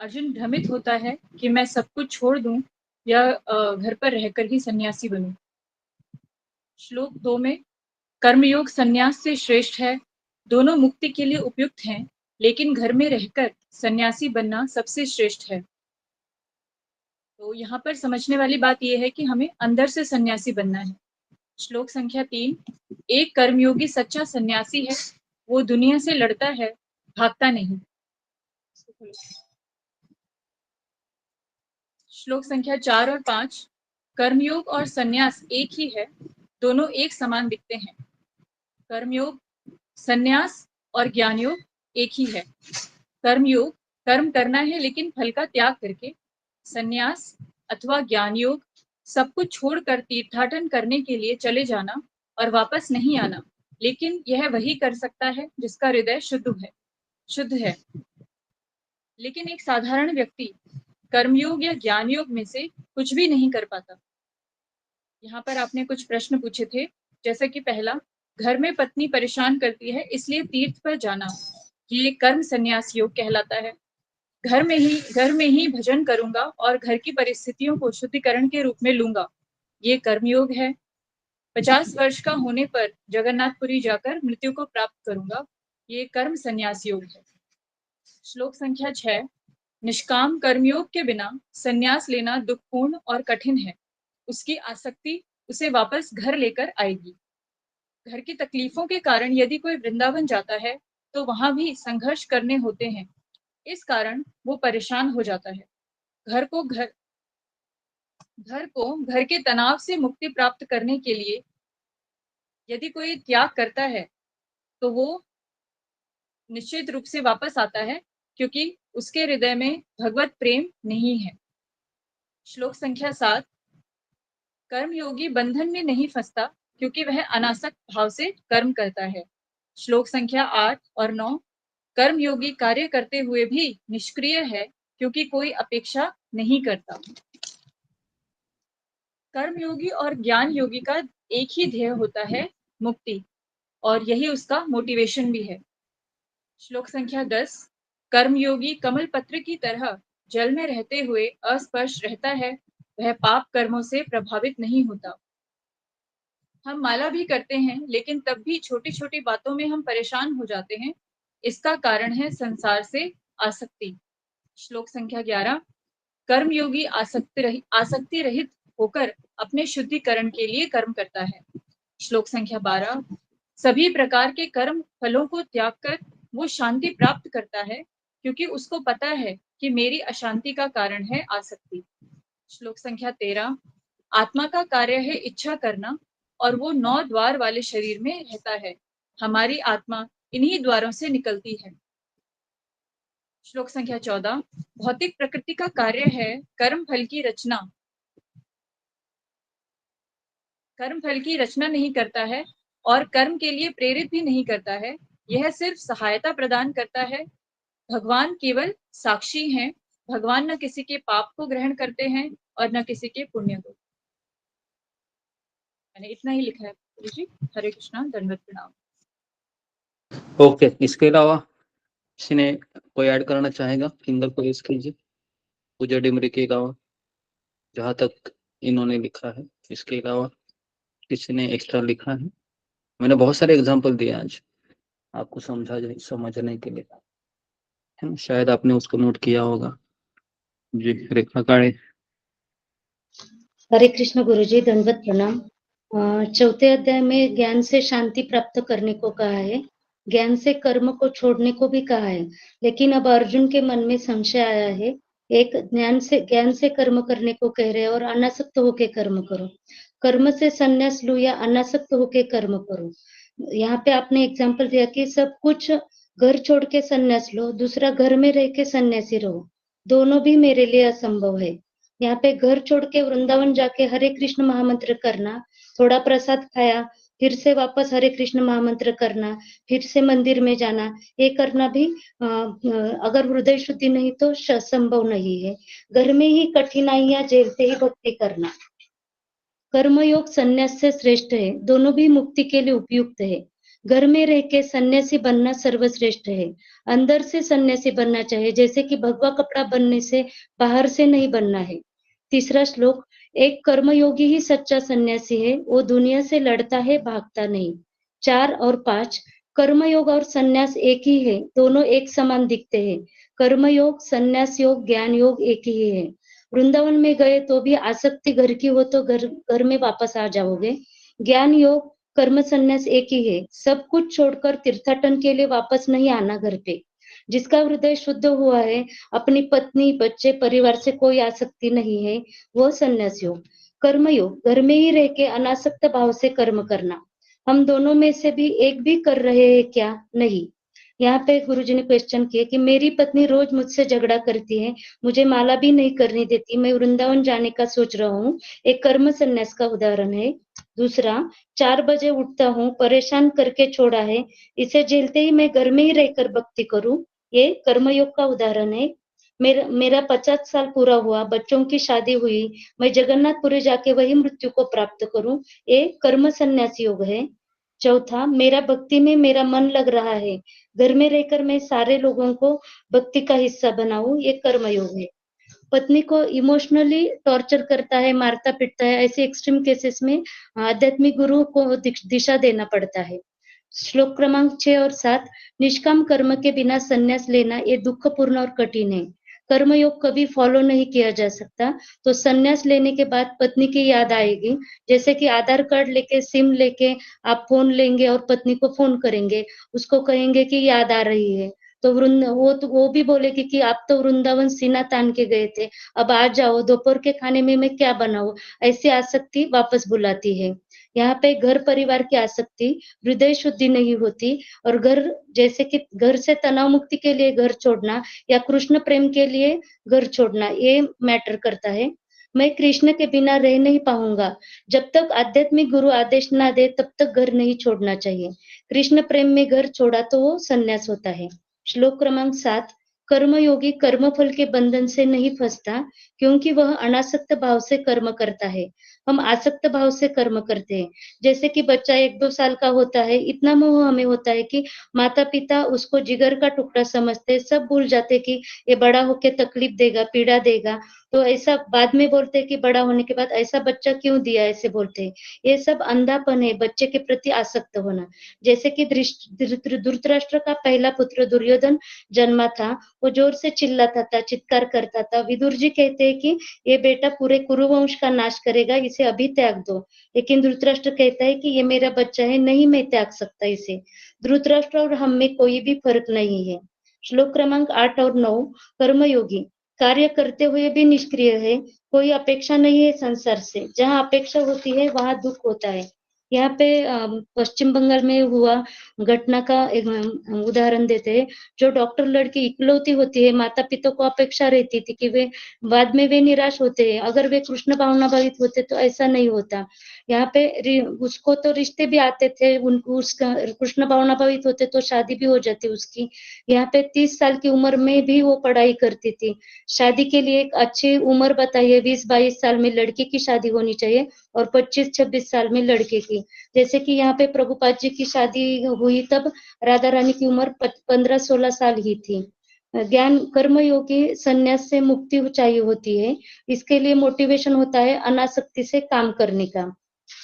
अर्जुन भ्रमित होता है कि मैं सब कुछ छोड़ दूं या घर पर रहकर ही सन्यासी बनूं। श्लोक 2 में कर्मयोग सन्यास से श्रेष्ठ है, दोनों मुक्ति के लिए उपयुक्त हैं, लेकिन घर में रहकर सन्यासी बनना सबसे श्रेष्ठ है। तो यहाँ पर समझने वाली बात यह है कि हमें अंदर से सन्यासी बनना है। श्लोक संख्या 3, एक कर्मयोगी सच्चा सन्यासी है, वो दुनिया से लड़ता है, भागता नहीं। श्लोक संख्या 4 और 5, कर्मयोग और सन्यास एक ही है, दोनों एक समान दिखते हैं। कर्मयोग, सन्यास और ज्ञान योग एक ही है। कर्मयोग कर्म करना है लेकिन फल का त्याग करके, सन्यास अथवा ज्ञान योग सब कुछ छोड़कर तीर्थाटन करने के लिए चले जाना और वापस नहीं आना, लेकिन यह वही कर सकता है जिसका हृदय शुद्ध है। लेकिन एक साधारण व्यक्ति कर्मयोग या ज्ञान योग में से कुछ भी नहीं कर पाता। यहाँ पर आपने कुछ प्रश्न पूछे थे, जैसे कि पहला, घर में पत्नी परेशान करती है इसलिए तीर्थ पर जाना, ये कर्म संन्यास योग कहलाता है। घर में ही भजन करूंगा और घर की परिस्थितियों को शुद्धिकरण के रूप में लूंगा, ये कर्मयोग है। 50 वर्ष का होने पर जगन्नाथपुरी जाकर मृत्यु को प्राप्त करूंगा, ये कर्म संन्यास योग है। श्लोक संख्या 6, निष्काम कर्मयोग के बिना संन्यास लेना दुखपूर्ण और कठिन है, उसकी आसक्ति उसे वापस घर लेकर आएगी। घर की तकलीफों के कारण यदि कोई वृंदावन जाता है तो वहां भी संघर्ष करने होते हैं, इस कारण वो परेशान हो जाता है। घर को घर के तनाव से मुक्ति प्राप्त करने के लिए यदि कोई त्याग करता है तो वो निश्चित रूप से वापस आता है, क्योंकि उसके हृदय में भगवत प्रेम नहीं है। श्लोक संख्या 7, कर्मयोगी बंधन में नहीं फंसता क्योंकि वह अनासक्त भाव से कर्म करता है। श्लोक संख्या 8 और 9, कर्मयोगी कार्य करते हुए भी निष्क्रिय है क्योंकि कोई अपेक्षा नहीं करता। कर्मयोगी और ज्ञान योगी का एक ही ध्येय होता है, मुक्ति, और यही उसका मोटिवेशन भी है। श्लोक संख्या 10, कर्मयोगी कमल पत्र की तरह जल में रहते हुए अस्पर्श रहता है वह पाप कर्मों से प्रभावित नहीं होता। हम माला भी करते हैं, लेकिन तब भी छोटी छोटी बातों में हम परेशान हो जाते हैं। इसका कारण है संसार से आसक्ति। श्लोक संख्या 11। कर्मयोगी आसक्ति रहित होकर अपने शुद्धिकरण के लिए कर्म करता है। श्लोक संख्या 12। सभी प्रकार के कर्म फलों को त्याग कर वो शांति प्राप्त करता है, क्योंकि उसको पता है कि मेरी अशांति का कारण है आसक्ति। श्लोक संख्या 13। आत्मा का कार्य है इच्छा करना, और वो 9 द्वार वाले शरीर में रहता है। हमारी आत्मा इन्हीं द्वारों से निकलती है। श्लोक संख्या 14। भौतिक प्रकृति का कार्य है कर्म फल की रचना। कर्म फल की रचना नहीं करता है और कर्म के लिए प्रेरित भी नहीं करता है। यह सिर्फ सहायता प्रदान करता है। भगवान केवल साक्षी हैं। भगवान न किसी के पाप को ग्रहण करते हैं और न किसी के पुण्य को। मैंने इतना ही लिखा है गुरु जी। हरे कृष्णा, दंडवत प्रणाम।
ओके, इसके अलावा किसी ने कोई ऐड करना चाहेगा? फिंगर को रेज कीजिए। पूजा डिमरी के अलावा जहाँ तक इन्होंने लिखा है, इसके अलावा किसी ने एक्स्ट्रा लिखा है? मैंने बहुत सारे एग्जांपल दिए आज आपको समझने के लिए, है ना? शायद आपने उसको नोट किया होगा। जी, रेखा काळे।
हरे कृष्ण गुरुजी, दंडवत प्रणाम। चौथे अध्याय में ज्ञान से शांति प्राप्त करने को कहा है, ज्ञान से कर्म को छोड़ने को भी कहा है। लेकिन अब अर्जुन के मन में संशय आया है। एक ज्ञान से कर्म करने को कह रहे हैं और अनासक्त होके कर्म करो। कर्म से संन्यास लो या अनासक्त होके कर्म करो। यहाँ पे आपने एग्जाम्पल दिया कि सब कुछ घर छोड़ के संन्यास लो, दूसरा घर में रह के सन्यासी रहो। दोनों भी मेरे लिए असंभव है। यहाँ पे घर छोड़ के वृंदावन जाके हरे कृष्ण महामंत्र करना, थोड़ा प्रसाद खाया, फिर से वापस हरे कृष्ण महामंत्र करना, फिर से मंदिर में जाना, ये करना भी अगर हृदय शुद्धि नहीं तो संभव नहीं है। घर में ही कठिनाइयां झेलते ही भक्ति करना। कर्मयोग संन्यास से श्रेष्ठ है, दोनों भी मुक्ति के लिए उपयुक्त है। घर में रह के सन्यासी बनना सर्वश्रेष्ठ है। अंदर से सन्यासी बनना चाहिए, जैसे कि भगवा कपड़ा बनने से बाहर से नहीं बनना है। तीसरा श्लोक, एक कर्मयोगी ही सच्चा सन्यासी है, वो दुनिया से लड़ता है, भागता नहीं। 4 और 5, कर्मयोग और सन्यास एक ही है, दोनों एक समान दिखते हैं। कर्मयोग, सन्यास योग, ज्ञान योग एक ही है। वृंदावन में गए तो भी आसक्ति घर की हो तो घर में वापस आ जाओगे। ज्ञान योग, कर्म संन्यास एक ही है। सब कुछ छोड़कर तीर्थाटन के लिए वापस नहीं आना घर पे। जिसका हृदय शुद्ध हुआ है, अपनी पत्नी, बच्चे, परिवार से कोई आसक्ति नहीं है, वो संन्यास योग। कर्म योग, घर में ही रह के अनासक्त भाव से कर्म करना। हम दोनों में से भी एक भी कर रहे हैं क्या? नहीं। यहाँ पे गुरुजी ने क्वेश्चन किया कि मेरी पत्नी रोज मुझसे झगड़ा करती है, मुझे माला भी नहीं करने देती, मैं वृंदावन जाने का सोच रहा हूँ, एक कर्म संन्यास का उदाहरण है। दूसरा, 4 बजे उठता हूँ, परेशान करके छोड़ा है, इसे झेलते ही मैं घर में ही रहकर भक्ति करूँ, ये कर्मयोग का उदाहरण है। मेरा 50 साल पूरा हुआ, बच्चों की शादी हुई, मैं जगन्नाथपुरी जाके वही मृत्यु को प्राप्त करूं, ये कर्म संन्यास योग है। चौथा, मेरा भक्ति में मेरा मन लग रहा है, घर में रहकर मैं सारे लोगों को भक्ति का हिस्सा बनाऊं, ये कर्म योग है। पत्नी को इमोशनली टॉर्चर करता है, मारता पीटता है, ऐसे एक्सट्रीम केसेस में आध्यात्मिक गुरु को दिशा देना पड़ता है। श्लोक क्रमांक 6 और 7, निष्काम कर्म के बिना संन्यास लेना ये दुखपूर्ण और कठिन है। कर्मयोग कभी फॉलो नहीं किया जा सकता, तो संन्यास लेने के बाद पत्नी की याद आएगी, जैसे कि आधार कार्ड लेके, सिम लेके आप फोन लेंगे और पत्नी को फोन करेंगे, उसको कहेंगे कि याद आ रही है, तो वो भी बोलेगी कि आप तो वृंदावन सीना तान के गए थे, अब आ जाओ, दोपहर के खाने में मैं क्या बनाऊं, ऐसी आसक्ति वापस बुलाती है। यहाँ पे घर परिवार की आसक्ति, हृदय शुद्धि नहीं होती, और घर, जैसे कि घर से तनाव मुक्ति के लिए घर छोड़ना या कृष्ण प्रेम के लिए घर छोड़ना, ये मैटर करता है। मैं कृष्ण के बिना रह नहीं पाऊंगा, जब तक आध्यात्मिक गुरु आदेश ना दे तब तक घर नहीं छोड़ना चाहिए। कृष्ण प्रेम में घर छोड़ा तो वो संन्यास होता है। श्लोक क्रमांक 7, कर्मयोगी कर्मफल के बंधन से नहीं फंसता, क्योंकि वह अनासक्त भाव से कर्म करता है। हम आसक्त भाव से कर्म करते हैं। जैसे कि बच्चा 1-2 साल का होता है, इतना मोह हमें होता है कि माता-पिता उसको जिगर का टुकड़ा समझते हैं, सब भूल जाते हैं कि ये बड़ा होके तकलीफ देगा, पीड़ा देगा। तो ऐसा बाद में बोलते हैं कि बड़ा होने के बाद ऐसा बच्चा क्यों दिया, ऐसे बोलते हैं। ये सब अंधापन है, बच्चे के प्रति आसक्त होना। जैसे कि धृतराष्ट्र का पहला पुत्र दुर्योधन जन्मा था, वो जोर से चिल्लाता था, चित्कार करता था। विदुर जी कहते हैं कि ये बेटा पूरे कुरुवंश का नाश करेगा, इसे अभी त्याग दो। लेकिन धृतराष्ट्र कहता है कि ये मेरा बच्चा है, नहीं मैं त्याग सकता इसे। धृतराष्ट्र और हम में कोई भी फर्क नहीं है। श्लोक क्रमांक 8 और 9 कर्मयोगी कार्य करते हुए भी निष्क्रिय है, कोई अपेक्षा नहीं है संसार से। जहाँ अपेक्षा होती है वहां दुख होता है। यहाँ पे पश्चिम बंगाल में हुआ घटना का एक उदाहरण देते हैं। जो डॉक्टर लड़की इकलौती होती है, माता पिता को अपेक्षा रहती थी कि वे बाद में वे निराश होते हैं। अगर वे कृष्ण भावना भावित होते तो ऐसा नहीं होता। यहाँ पे उसको तो रिश्ते भी आते थे, उनको उसका कृष्ण भावना भावित होते तो शादी भी हो जाती उसकी। यहाँ पे 30 साल की उम्र में भी वो पढ़ाई करती थी। शादी के लिए एक अच्छी उम्र बताइए, 20-22 साल में लड़की की शादी होनी चाहिए और 25-26 साल में लड़के की। जैसे कि यहाँ पे प्रभुपाद जी की शादी हुई तब राधा रानी की उम्र 15-16 साल ही थी। ज्ञान कर्मयोगी संन्यास से मुक्ति चाहिए होती है। इसके लिए मोटिवेशन होता है अनासक्ति से काम करने का।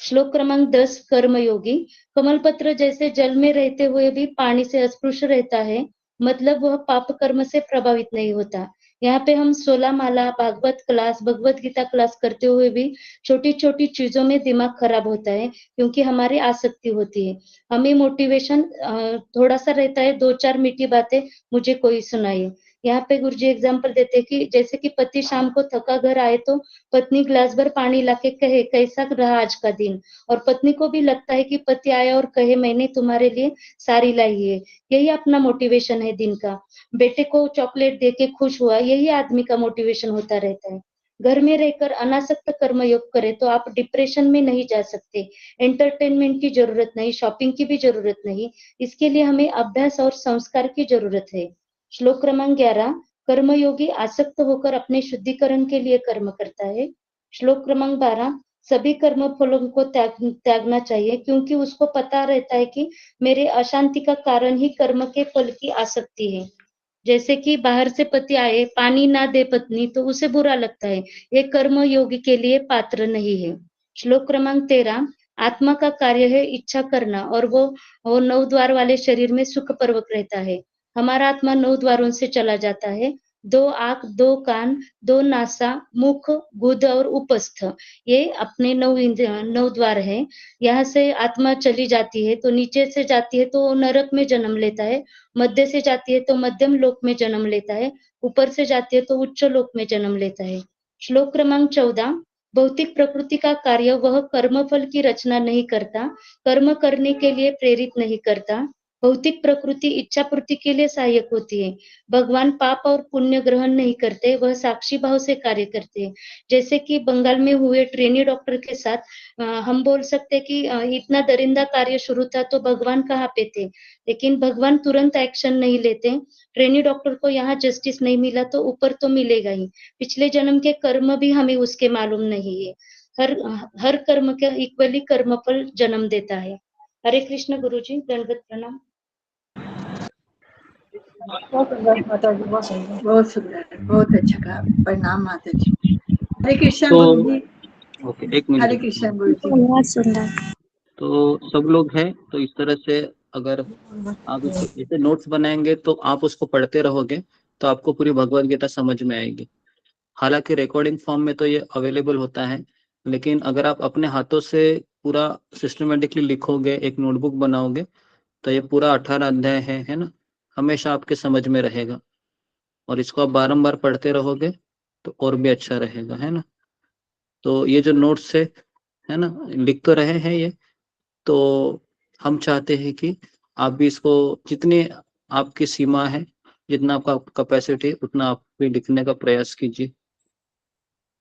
श्लोक क्रमांक 10 कर्मयोगी कमलपत्र जैसे जल में रहते हुए भी पानी से अस्पृश्य रहता है, मतलब वह पाप कर्म से प्रभावित नहीं होता। यहाँ पे हम 16 माला, भागवत क्लास, भगवत गीता क्लास करते हुए भी छोटी छोटी चीजों में दिमाग खराब होता है, क्योंकि हमारी आसक्ति होती है। हमें मोटिवेशन थोड़ा सा रहता है, 2-4 मीठी बातें मुझे कोई सुनाए। यहाँ पे गुरुजी एग्जाम्पल देते हैं कि जैसे कि पति शाम को थका घर आए तो पत्नी ग्लास भर पानी लाके कहे कैसा रहा आज का दिन, और पत्नी को भी लगता है कि पति आया और कहे मैंने तुम्हारे लिए साड़ी लाई है। यही अपना मोटिवेशन है दिन का। बेटे को चॉकलेट देके खुश हुआ, यही आदमी का मोटिवेशन होता रहता है। घर में रहकर अनासक्त कर्मयोग करे तो आप डिप्रेशन में नहीं जा सकते। एंटरटेनमेंट की जरूरत नहीं, शॉपिंग की भी जरूरत नहीं। इसके लिए हमें अभ्यास और संस्कार की जरूरत है। श्लोक क्रमांक 11 कर्मयोगी आसक्त होकर अपने शुद्धिकरण के लिए कर्म करता है। श्लोक क्रमांक 12 सभी कर्म फलों को त्यागना चाहिए, क्योंकि उसको पता रहता है कि मेरे अशांति का कारण ही कर्म के फल की आसक्ति है। जैसे कि बाहर से पति आए, पानी ना दे पत्नी तो उसे बुरा लगता है, ये कर्म योगी के लिए पात्र नहीं है। श्लोक क्रमांक 13 आत्मा का कार्य है इच्छा करना, और वो 9 द्वार वाले शरीर में सुखपूर्वक रहता है। हमारा आत्मा 9 द्वारों से चला जाता है, 2 आंख, 2 कान, 2 नासा, मुख, गुद और उपस्थ, ये अपने 9 द्वार है। यहाँ से आत्मा चली जाती है तो नीचे से जाती है तो नरक में जन्म लेता है, मध्य से जाती है तो मध्यम लोक में जन्म लेता है, ऊपर से जाती है तो उच्च लोक में जन्म लेता है। श्लोक क्रमांक 14 भौतिक प्रकृति का कार्य वह कर्मफल की रचना नहीं करता, कर्म करने के लिए प्रेरित नहीं करता। भौतिक प्रकृति इच्छा पूर्ति के लिए सहायक होती है। भगवान पाप और पुण्य ग्रहण नहीं करते, वह साक्षी भाव से कार्य करते हैं। जैसे कि बंगाल में हुए ट्रेनी डॉक्टर के साथ हम बोल सकते कि इतना दरिंदा कार्य शुरू था तो भगवान कहाँ पे थे, लेकिन भगवान तुरंत एक्शन नहीं लेते। ट्रेनी डॉक्टर को यहाँ जस्टिस नहीं मिला तो ऊपर तो मिलेगा ही। पिछले जन्म के कर्म भी हमें उसके मालूम नहीं है। हर कर्म का इक्वली कर्मफल जन्म देता है। हरे कृष्ण गुरुजी, दंडवत प्रणाम।
बहुत सुंदर माता जी, बहुत सुंदर, बहुत अच्छा कहा। प्रणाम माता जी। हरे कृष्ण गुरु जी।
ओके, एक मिनट।
हरे कृष्ण गुरु जी।
बहुत सुंदर।
तो सब लोग हैं, तो इस तरह से अगर आप इसको जैसे नोट्स बनाएंगे तो आप उसको पढ़ते रहोगे तो आपको पूरी भगवत गीता समझ में आएगी। हालांकि रिकॉर्डिंग फॉर्म में तो ये अवेलेबल होता है, लेकिन अगर आप अपने हाथों से पूरा सिस्टमेटिकली लिखोगे, एक नोटबुक बनाओगे, तो ये पूरा 18 अध्याय है ना, हमेशा आपके समझ में रहेगा। और इसको आप बारंबार पढ़ते रहोगे तो और भी अच्छा रहेगा, है ना। तो ये जो नोट्स है ना, लिख तो रहे हैं ये, तो हम चाहते हैं कि आप भी इसको जितनी आपकी सीमा है, जितना आपका कैपेसिटी है, उतना आप भी लिखने का प्रयास कीजिए।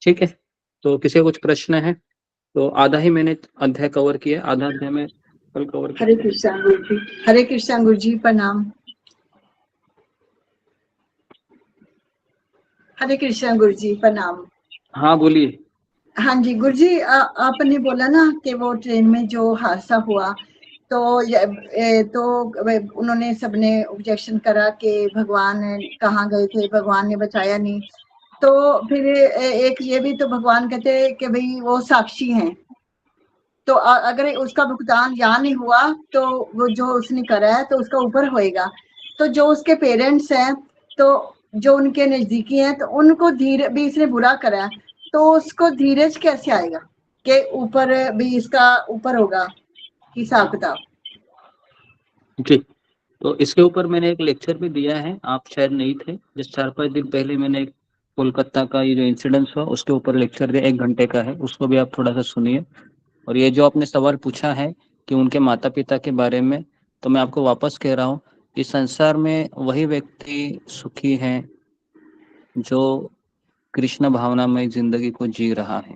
ठीक है, तो किसी का कुछ प्रश्न है? तो आधा ही मैंने अध्याय कवर किया, आधा अध्याय में कल कवर किया।
हरे कृष्ण गुरु जी। हरे कृष्ण गुरु जी, प्रणाम।
हरे कृष्ण गुरु जी, प्रणाम।
हाँ बोलिए।
हाँ जी गुरु जी, आपने बोला ना कि वो ट्रेन में जो हादसा हुआ, तो उन्होंने सबने ऑब्जेक्शन करा कि भगवान कहाँ गए थे, भगवान ने बचाया नहीं। तो फिर एक ये भी तो भगवान कहते हैं कि भाई वो साक्षी हैं, तो अगर उसका भुगतान यहाँ नहीं हुआ तो वो जो उसने करा है तो उसका ऊपर होएगा। तो जो उसके पेरेंट्स हैं, तो जो उनके नजदीकी हैं, तो उनको धीरे भी इसने बुरा करा है, तो उसको धीरज कैसे आएगा कि ऊपर भी इसका ऊपर होगा हिसाब किताब।
जी, तो इसके ऊपर मैंने एक लेक्चर भी दिया है, आप शायद नहीं थे। जिस 4-5 दिन पहले मैंने एक कोलकाता का ये जो इंसिडेंस हुआ उसके ऊपर लेक्चर दिया, 1 घंटे का है, उसको भी आप थोड़ा सा सुनिए। और ये जो आपने सवाल पूछा है कि उनके माता पिता के बारे में, तो मैं आपको वापस कह रहा हूँ, इस संसार में वही व्यक्ति सुखी है जो कृष्ण भावनामय जिंदगी को जी रहा है।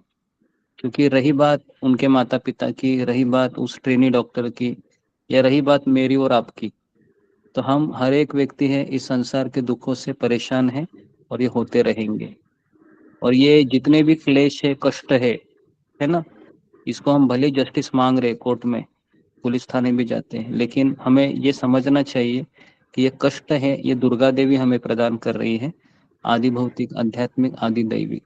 क्योंकि रही बात उनके माता पिता की, रही बात उस ट्रेनी डॉक्टर की, या रही बात मेरी और आपकी, तो हम हर एक व्यक्ति है इस संसार के दुखों से परेशान है और ये होते रहेंगे। और ये जितने भी क्लेश है, कष्ट है ना, इसको हम भले जस्टिस मांग रहे कोर्ट में, पुलिस थाने भी जाते हैं, लेकिन हमें ये समझना चाहिए कि ये कष्ट है, ये दुर्गा देवी हमें प्रदान कर रही है, आदि भौतिक, आध्यात्मिक, आदि दैविक।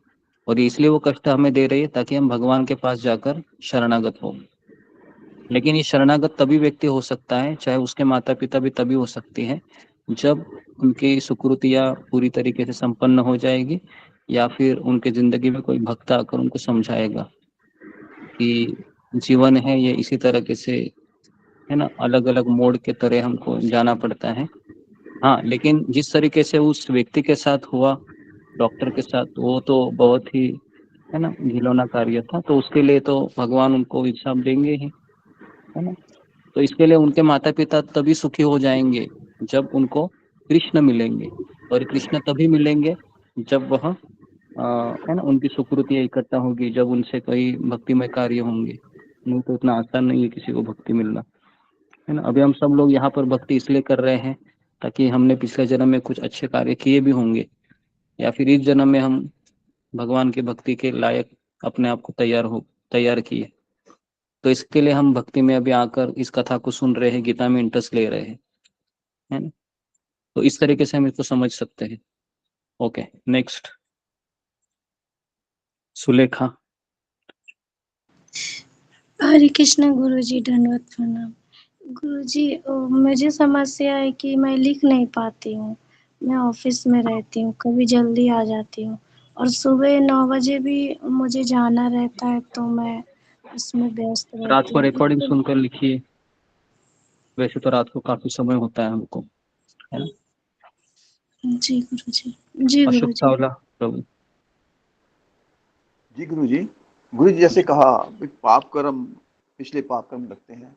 और इसलिए वो कष्ट हमें दे रही है ताकि हम भगवान के पास जाकर शरणागत हो। लेकिन ये शरणागत तभी व्यक्ति हो सकता है, चाहे उसके माता पिता भी तभी हो सकती है, जब उनकी सुकृतियाँ पूरी तरीके से संपन्न हो जाएगी, या फिर उनके जिंदगी में कोई भक्त आकर उनको समझाएगा कि जीवन है ये इसी तरह से, है ना, अलग अलग मोड़ के तरह हमको जाना पड़ता है। हाँ, लेकिन जिस तरीके से उस व्यक्ति के साथ हुआ, डॉक्टर के साथ, वो तो बहुत ही, है ना, घिनौना कार्य था। तो उसके लिए तो भगवान उनको हिसाब देंगे ही, है ना। तो इसके लिए उनके माता पिता तभी सुखी हो जाएंगे जब उनको कृष्ण मिलेंगे, और कृष्ण तभी मिलेंगे जब वह है ना, उनकी सुकृति इकट्ठा होगी, जब उनसे कई भक्तिमय कार्य होंगे। नहीं तो इतना आसान नहीं है किसी को भक्ति मिलना, है ना। अभी हम सब लोग यहाँ पर भक्ति इसलिए कर रहे हैं ताकि हमने पिछले जन्म में कुछ अच्छे कार्य किए भी होंगे, या फिर इस जन्म में हम भगवान की भक्ति के लायक अपने आप को तैयार किए। तो इसके लिए हम भक्ति में अभी आकर इस कथा को सुन रहे हैं, गीता में इंटरेस्ट ले रहे हैं, है ना। तो इस तरीके से हम इसको समझ सकते हैं। Okay, next Sulekha.
हरे कृष्ण गुरुजी, धन्यवाद प्रणाम। गुरुजी, मुझे समस्या है कि मैं लिख नहीं पाती हूँ। मैं ऑफिस में रहती हूँ, कभी जल्दी आ जाती हूँ, और सुबह 9 बजे भी मुझे जाना रहता है, तो मैं उसमें व्यस्त
रात
रहती
को
हूँ।
रिकॉर्डिंग सुनकर लिखिए। वैसे तो रात को काफी समय होता है हमको, है ना।
जी गुरुजी, जी
अशोक
गुरुजी।
चावला प्रभु।
जी गुरु जी जैसे कहा कि पाप कर्म पिछले पाप कर्म लगते हैं,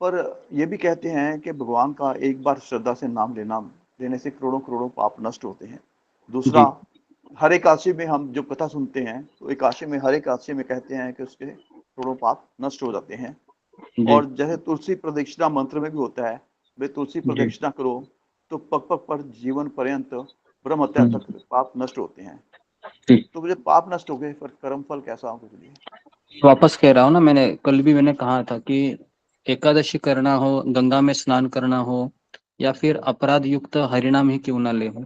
पर ये भी कहते हैं कि भगवान का एक बार श्रद्धा से नाम लेने से करोड़ों करोड़ों पाप नष्ट होते हैं। दूसरा, हर एकादशी में हम जो कथा सुनते हैं, तो हर एकादशी में कहते हैं कि उसके करोड़ों पाप नष्ट हो जाते हैं। और जैसे तुलसी प्रदक्षिणा मंत्र में भी होता है, वे तुलसी प्रदक्षिणा करो तो पग पग पर जीवन पर्यंत ब्रह्म हत्या तक पाप नष्ट होते हैं। तो मुझे पाप नष्ट हो गए, फिर कर्म फल कैसा होगा?
वापस कह रहा हूँ ना, मैंने कहा था कि एकादशी करना हो, गंगा में स्नान करना हो, या फिर अपराध युक्त हरिनाम ही क्यों ना ले हो,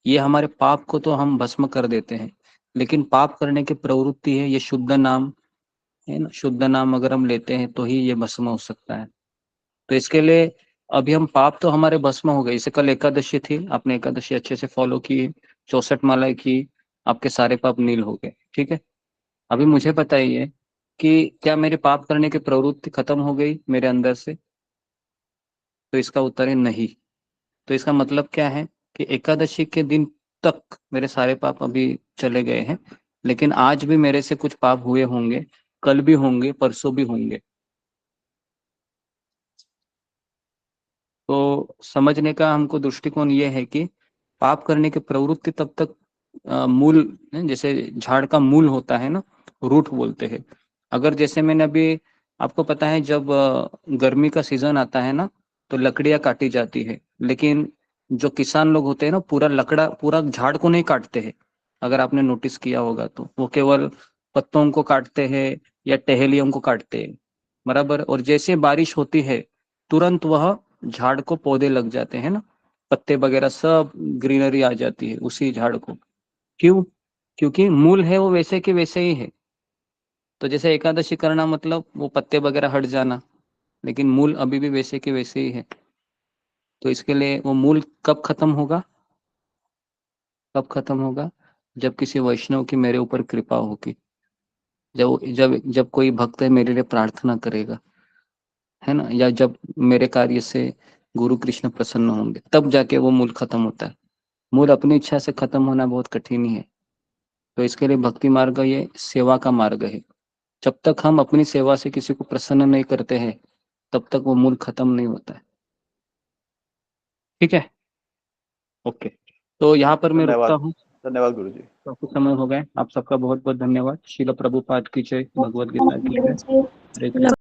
ये हमारे पाप को तो हम भस्म कर देते हैं। लेकिन पाप करने की प्रवृत्ति है, ये शुद्ध नाम है ना, शुद्ध नाम अगर हम लेते हैं तो ही ये भस्म हो सकता है। तो इसके लिए अभी हम पाप तो हमारे भस्म हो गए। इसे कल एकादशी थी, आपने एकादशी अच्छे से फॉलो की, 64 मालाएं की, आपके सारे पाप नील हो गए, ठीक है। अभी मुझे बताइए कि क्या मेरे पाप करने की प्रवृत्ति खत्म हो गई मेरे अंदर से? तो इसका उत्तर है नहीं। तो इसका मतलब क्या है कि एकादशी के दिन तक मेरे सारे पाप अभी चले गए हैं, लेकिन आज भी मेरे से कुछ पाप हुए होंगे, कल भी होंगे, परसों भी होंगे। तो समझने का हमको दृष्टिकोण ये है कि पाप करने की प्रवृत्ति तब तक मूल, जैसे झाड़ का मूल होता है ना, रूट बोलते हैं। अगर जैसे मैंने अभी आपको पता है, जब गर्मी का सीजन आता है ना, तो लकड़ियां काटी जाती है, लेकिन
जो किसान लोग होते हैं ना, पूरा लकड़ा, पूरा झाड़ को नहीं काटते हैं। अगर आपने नोटिस किया होगा तो वो केवल पत्तों को काटते हैं या टहलियों को काटते हैं, बराबर। और जैसे बारिश होती है तुरंत वह झाड़ को पौधे लग जाते हैं ना, पत्ते वगैरह सब ग्रीनरी आ जाती है उसी झाड़ को। क्यों? क्योंकि मूल है वो वैसे के वैसे ही है। तो जैसे एकादशी करना मतलब वो पत्ते वगैरह हट जाना, लेकिन मूल अभी भी वैसे के वैसे ही है। तो इसके लिए वो मूल कब खत्म होगा? कब खत्म होगा? जब किसी वैष्णव की मेरे ऊपर कृपा होगी, जब जब जब कोई भक्त है मेरे लिए प्रार्थना करेगा, है ना, या जब मेरे कार्य से गुरु कृष्ण प्रसन्न होंगे, तब जाके वो मूल खत्म होता है। मूल अपनी इच्छा से खत्म होना बहुत कठिन ही है। तो इसके लिए भक्ति मार्ग ये सेवा का मार्ग है। जब तक हम अपनी सेवा से किसी को प्रसन्न नहीं करते हैं तब तक वो मूल खत्म नहीं होता है। ठीक है, ओके। तो यहाँ पर मैं रुकता
धन्यवाद,
हूँ,
धन्यवाद गुरु जी।
काफी समय हो गए। आप सबका बहुत बहुत धन्यवाद। श्रील प्रभुपाद की जय, भगवद गीता की जय। हरे कृष्ण।